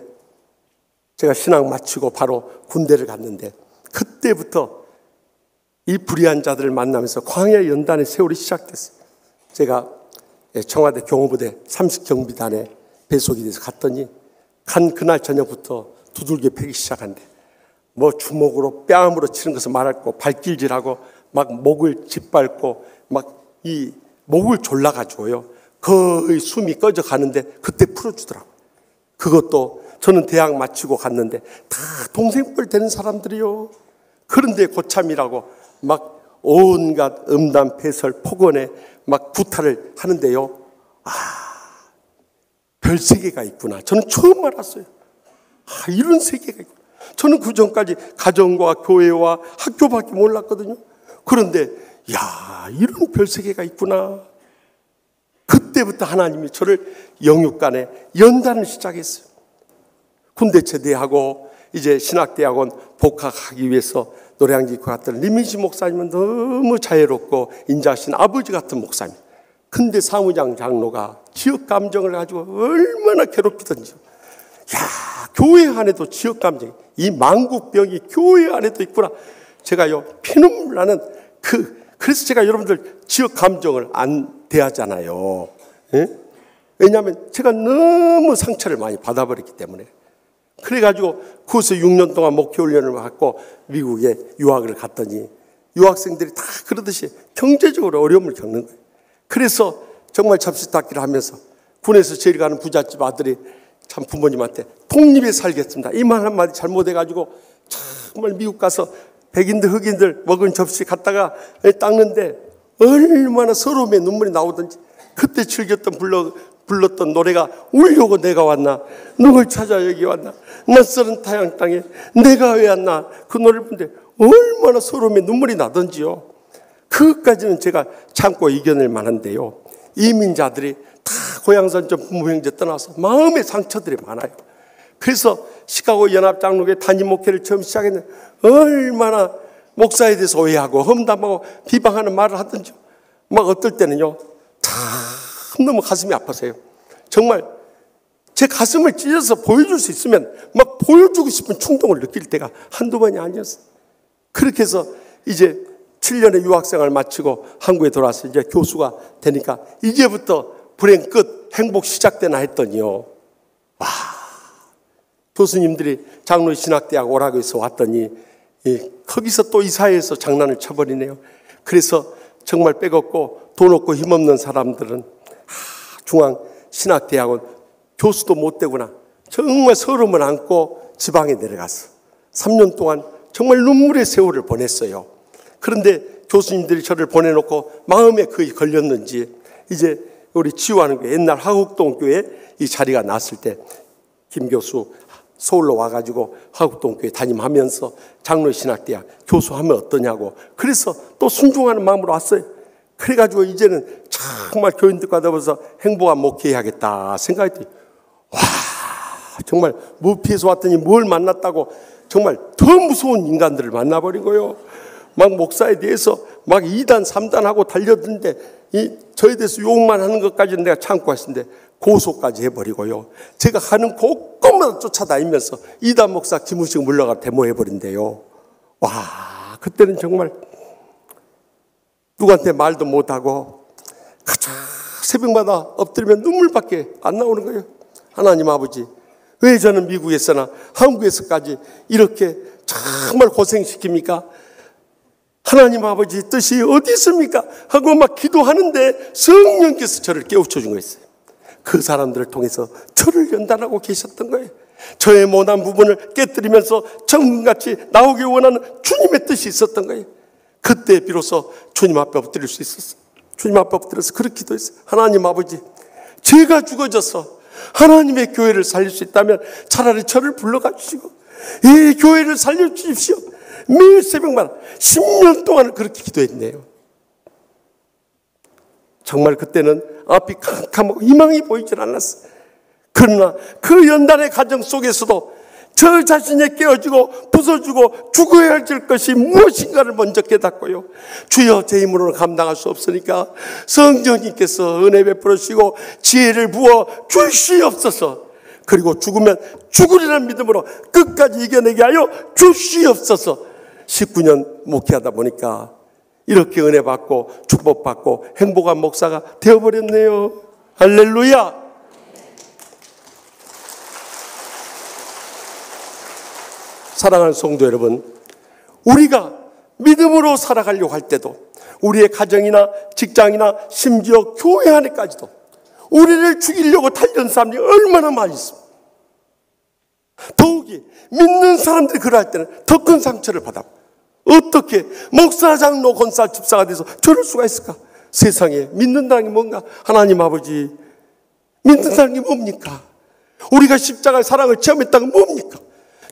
제가 신앙 마치고 바로 군대를 갔는데 그때부터 이 불의한 자들을 만나면서 광야 연단의 세월이 시작됐어요. 제가 청와대 경호부대 30경비단에 배속이 돼서 갔더니 간 그날 저녁부터 두들겨 패기 시작한대. 뭐 주먹으로 뺨으로 치는 것을 말하고 발길질하고 막 목을 짓밟고 막 이 목을 졸라가지고요. 거의 숨이 꺼져 가는데 그때 풀어주더라고요. 그것도 저는 대학 마치고 갔는데 다 동생뻘 되는 사람들이요. 그런데 고참이라고 막 온갖 음담, 패설, 폭언에 막 구타를 하는데요. 별 세계가 있구나. 저는 처음 알았어요. 이런 세계가 있구나. 저는 그 전까지 가정과 교회와 학교밖에 몰랐거든요. 그런데 이런 별 세계가 있구나. 그때부터 하나님이 저를 영육간에 연단을 시작했어요. 군대 제대하고 이제 신학대학원 복학하기 위해서 노량진 갔던 리민시 목사님은 너무 자애롭고 인자하신 아버지 같은 목사님. 근데 사무장 장로가 지역 감정을 가지고 얼마나 괴롭히던지. 교회 안에도 지역 감정이, 이 만국병이 교회 안에도 있구나. 제가요, 피눈물 나는 그래서 제가 여러분들 지역 감정을 안 대하잖아요. 예? 왜냐하면 제가 너무 상처를 많이 받아버렸기 때문에. 그래가지고 그것을 6년 동안 목회 훈련을 받고 미국에 유학을 갔더니 유학생들이 다 그러듯이 경제적으로 어려움을 겪는 거예요. 그래서 정말 접시닦기를 하면서 군에서 제일 가는 부잣집 아들이 참 부모님한테 독립에 살겠습니다. 이 말 한마디 잘못해가지고 정말 미국 가서 백인들 흑인들 먹은 접시 갖다가 닦는데 얼마나 서러움에 눈물이 나오던지. 그때 즐겼던 불렀던 노래가 울려고 내가 왔나, 누굴 찾아 여기 왔나, 낯설은 타양 땅에 내가 왜 왔나. 그 노래를 부르는데 얼마나 서러움에 눈물이 나던지요. 그것까지는 제가 참고 이겨낼 만한데요, 이민자들이 다 고향선전 부모 형제 떠나서 마음의 상처들이 많아요. 그래서 시카고 연합장로교회 단임 목회를 처음 시작했는데 얼마나 목사에 대해서 오해하고 험담하고 비방하는 말을 하던지. 막 어떨 때는요, 참 너무 가슴이 아파서요. 정말 제 가슴을 찢어서 보여줄 수 있으면 막 보여주고 싶은 충동을 느낄 때가 한두 번이 아니었어요. 그렇게 해서 이제 7년의 유학생활을 마치고 한국에 돌아와서 이제 교수가 되니까 이제부터 불행 끝, 행복 시작되나 했더니요. 와, 교수님들이 장로의 신학대학 오라고 해서 왔더니 거기서 또 이 사회에서 장난을 쳐버리네요. 그래서 정말 빼먹고 돈 없고 힘없는 사람들은 중앙 신학대학원 교수도 못 되구나. 정말 서름을 안고 지방에 내려갔어. 3년 동안 정말 눈물의 세월을 보냈어요. 그런데 교수님들이 저를 보내놓고 마음에 거의 걸렸는지 이제 우리 치유하는 교회, 옛날 화곡동 교회 이 자리가 났을 때 김 교수 서울로 와가지고 화곡동 교회 담임하면서 장로신학대학 교수하면 어떠냐고. 그래서 또 순종하는 마음으로 왔어요. 그래가지고 이제는 정말 교인들과 더불어서 행복한 목회해야겠다 생각했더니 와, 정말 무피에서 왔더니 뭘 만났다고 정말 더 무서운 인간들을 만나버린 거예요. 막 목사에 대해서 막 2단 3단 하고 달려드는데 저에 대해서 욕만 하는 것까지는 내가 참고 했는데 고소까지 해버리고요. 제가 가는 곳곳마다 쫓아다니면서 2단 목사 김우식 물러가 데모해버린대요. 와, 그때는 정말 누구한테 말도 못하고 가자 새벽마다 엎드리면 눈물밖에 안 나오는 거예요. 하나님 아버지, 왜 저는 미국에서나 한국에서까지 이렇게 정말 고생시킵니까? 하나님 아버지 뜻이 어디 있습니까? 하고 막 기도하는데 성령께서 저를 깨우쳐 준 거였어요. 그 사람들을 통해서 저를 연단하고 계셨던 거예요. 저의 못난 부분을 깨뜨리면서 정금같이 나오길 원하는 주님의 뜻이 있었던 거예요. 그때 비로소 주님 앞에 엎드릴 수 있었어요. 주님 앞에 엎드려서 그렇게 기도했어요. 하나님 아버지, 제가 죽어져서 하나님의 교회를 살릴 수 있다면 차라리 저를 불러가 주시고 이 교회를 살려주십시오. 매일 새벽마다 10년 동안 그렇게 기도했네요. 정말 그때는 앞이 캄캄하고 희망이 보이질 않았어요. 그러나 그 연단의 과정 속에서도 저 자신이 깨어지고 부서지고 죽어야 할 것이 무엇인가를 먼저 깨닫고요. 주여, 제 힘으로는 감당할 수 없으니까 성령님께서 은혜 베풀어 주시고 지혜를 부어 주시옵소서. 그리고 죽으면 죽으리라는 믿음으로 끝까지 이겨내게 하여 주시옵소서. 19년 목회하다 보니까 이렇게 은혜 받고 축복받고 행복한 목사가 되어버렸네요. 할렐루야. 사랑하는 성도 여러분, 우리가 믿음으로 살아가려고 할 때도 우리의 가정이나 직장이나 심지어 교회 안에까지도 우리를 죽이려고 달려는 사람들이 얼마나 많이 있습니다. 더욱이 믿는 사람들이 그러할 때는 더 큰 상처를 받아. 어떻게 목사, 장로, 권사, 집사가 돼서 저럴 수가 있을까? 세상에 믿는다는 게 뭔가? 하나님 아버지, 믿는다는 게 뭡니까? 우리가 십자가의 사랑을 체험했다는 게 뭡니까?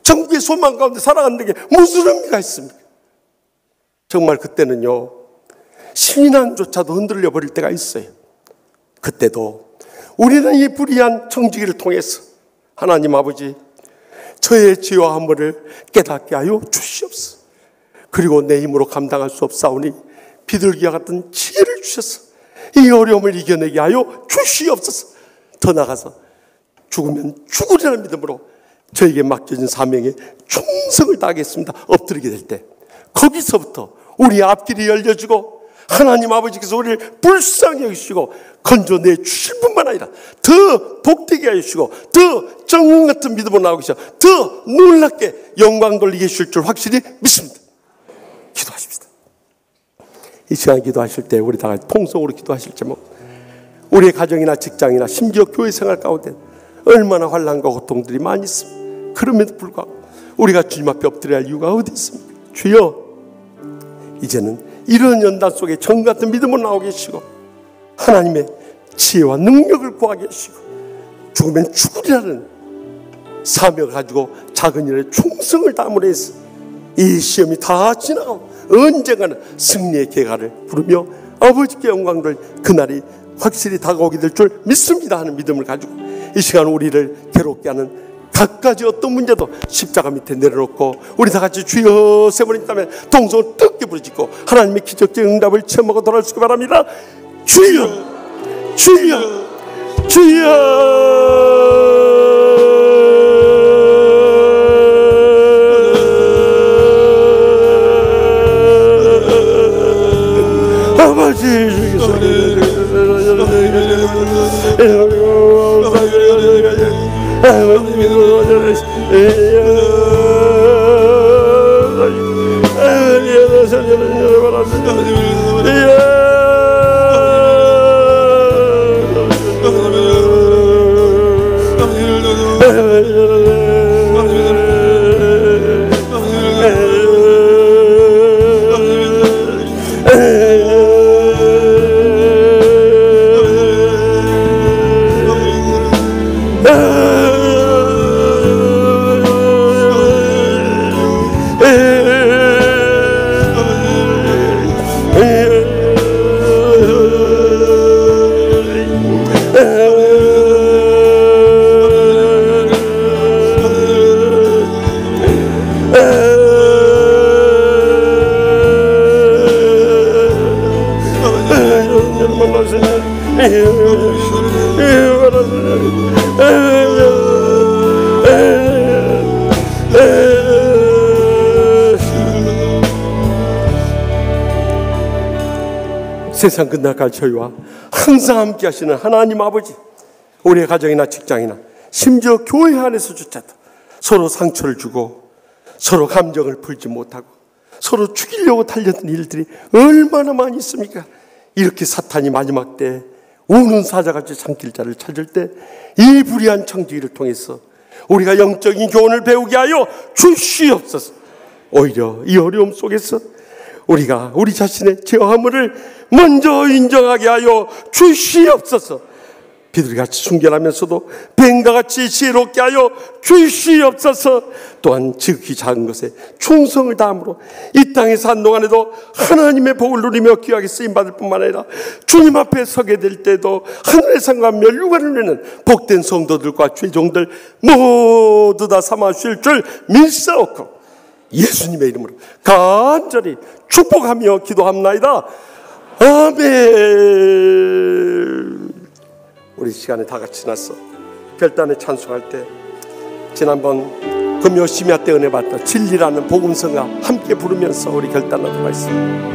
천국의 소망 가운데 살아가는 게 무슨 의미가 있습니까? 정말 그때는요, 신앙조차도 흔들려 버릴 때가 있어요. 그때도 우리는 이 불의한 정직을 통해서 하나님 아버지, 저의 죄와 허물을 깨닫게 하여 주시옵소서. 그리고 내 힘으로 감당할 수 없사오니 비둘기와 같은 지혜를 주셔서 이 어려움을 이겨내게 하여 주시옵소서. 더 나아가서 죽으면 죽으리라는 믿음으로 저에게 맡겨진 사명에 충성을 다하겠습니다. 엎드리게 될 때 거기서부터 우리 앞길이 열려지고 하나님 아버지께서 우리를 불쌍히 여기시고 건져내 주실 뿐만 아니라 더 복되게 하시고 더 정금 같은 믿음으로 나오고 계셔 더 놀랍게 영광 돌리게 해주실 줄 확실히 믿습니다. 기도하십시다. 이 시간 기도하실 때 우리 다 같이 통성으로 기도하실 제목, 우리의 가정이나 직장이나 심지어 교회 생활 가운데 얼마나 환난과 고통들이 많이 있습니다. 그럼에도 불구하고 우리가 주님 앞에 엎드려야 할 이유가 어디 있습니까? 주여, 이제는 이런 연단 속에 정 같은 믿음으로 나오게 하시고 하나님의 지혜와 능력을 구하게 하시고 죽으면 죽으리라는 사명을 가지고 작은 일에 충성을 다함으로 해서 이 시험이 다 지나가고 언젠가는 승리의 계가를 부르며 아버지께 영광을 그날이 확실히 다가오게 될 줄 믿습니다 하는 믿음을 가지고 이 시간 우리를 괴롭게 하는 각가지 어떤 문제도 십자가 밑에 내려놓고 우리 다 같이 주여 세 번 있다면 동성을 뜨겁게 부르짖고 하나님의 기적적 응답을 체험하고 돌아올 수 있기 바랍니다. 주여, 주여, 주여. 세상 끝나갈 저희와 항상 함께 하시는 하나님 아버지, 우리의 가정이나 직장이나 심지어 교회 안에서조차도 서로 상처를 주고 서로 감정을 풀지 못하고 서로 죽이려고 달렸던 일들이 얼마나 많이 있습니까? 이렇게 사탄이 마지막 때 우는 사자같이 삼킬자를 찾을 때 이 불의한 청지기를 통해서 우리가 영적인 교훈을 배우게 하여 주시옵소서. 오히려 이 어려움 속에서 우리가 우리 자신의 죄함을 먼저 인정하게 하여 주시옵소서. 비둘기같이 순결하면서도 뱀과같이 지혜롭게 하여 주시옵소서. 또한 지극히 작은 것에 충성을 다함으로 이 땅에서 한동안에도 하나님의 복을 누리며 귀하게 쓰임받을 뿐만 아니라 주님 앞에 서게 될 때도 하늘의 상과 멸류관을 내는 복된 성도들과 죄종들 모두 다 삼아주실 줄 믿사옵고 예수님의 이름으로 간절히 축복하며 기도합나이다. 아멘. 우리 시간에 다 같이 나서 별단에 찬송할 때 지난번 금요 심야 때 은혜 받던 진리라는 복음성과 함께 부르면서 우리 결단하도록 하겠습니다.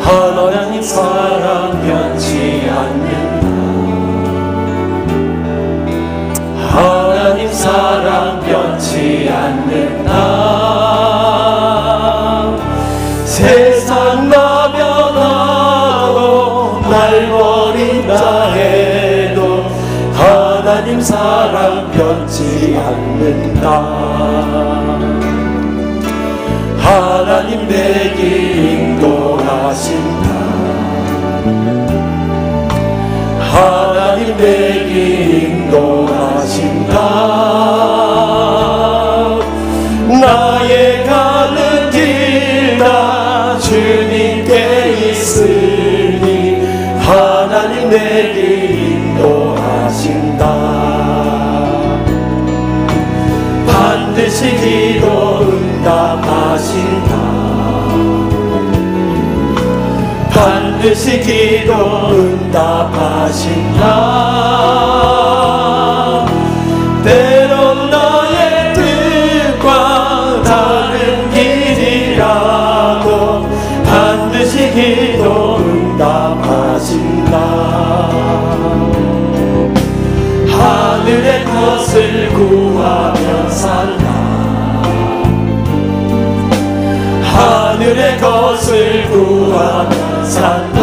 하나님 사랑 변치 않는다. 하나님 사랑 변치 않는다. 세상 나변하고 날 버린다 해도 하나님 사랑 변치 않는다. 하나님 내 길 인도하신다. 하나님 내 길 인도하신다. 나의 가는 길 다 주님께 있으니 하나님 내 길 인도하신다. 반드시 기도 응답하신다. 반드시 기도 응답하신다. 때론 나의 뜻과 다른 길이라도 반드시 기도 응답하신다. 하늘의 것을 구하며 산다. 하늘의 것을 구하며 산다.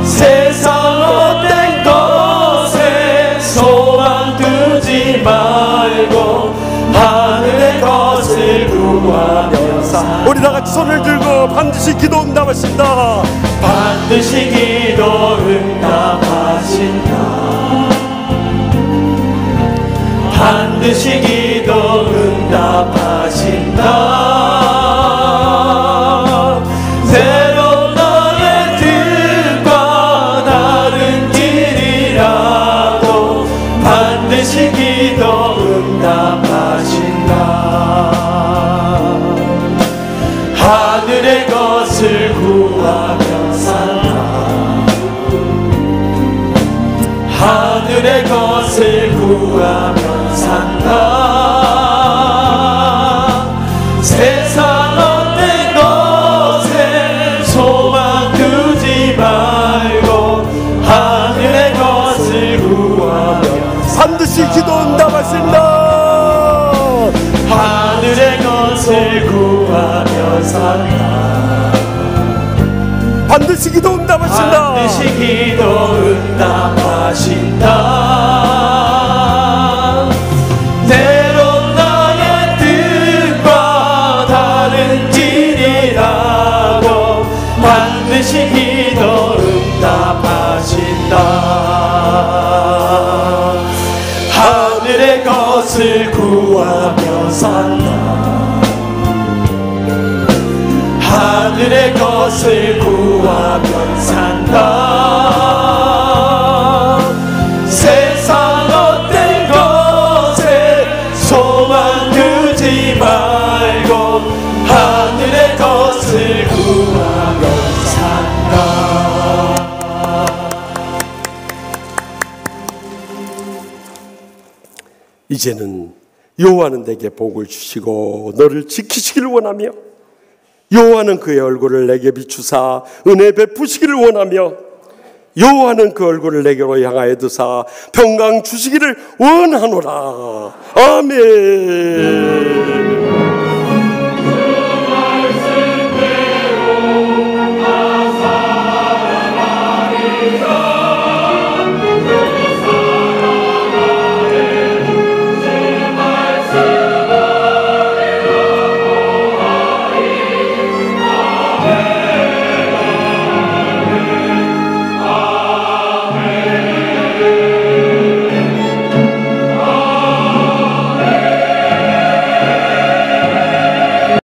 세상 어떤 것에 소망 두지 말고 하늘의 것을 구하며 산다. 우리 다 같이 손을 들고 반드시 기도 응답하신다. 반드시 기도 응답하신다. 반드시 기도 응답하신다. 때론 나의 뜻과 다른 길이라도 반드시 기도 응답하신다. 하늘의 것을 구하며 산다. 하늘의 것을 구하며 산다. 세상 어떤 것에 소망 두지 말고 하늘의 것을 구하며 기도 응답하신다. 하늘의 것을 구하며 산다. 반드시 기도 응답하신다. 반드시 기도 응답하신다. 때론 나의 뜻과 다른 길이라도 반드시 기도 응답하신다. 하늘의 것을 구하며 산다. 하늘의 것을 구하며 산다. 세상 어떤 것에 소망 두지 말고 하늘의 것을 구하며 산다. 이제는 여호와는 내게 복을 주시고 너를 지키시기를 원하며 여호와는 그의 얼굴을 내게 비추사 은혜 베푸시기를 원하며 여호와는 그 얼굴을 내게로 향하여 두사 평강 주시기를 원하노라. 아멘.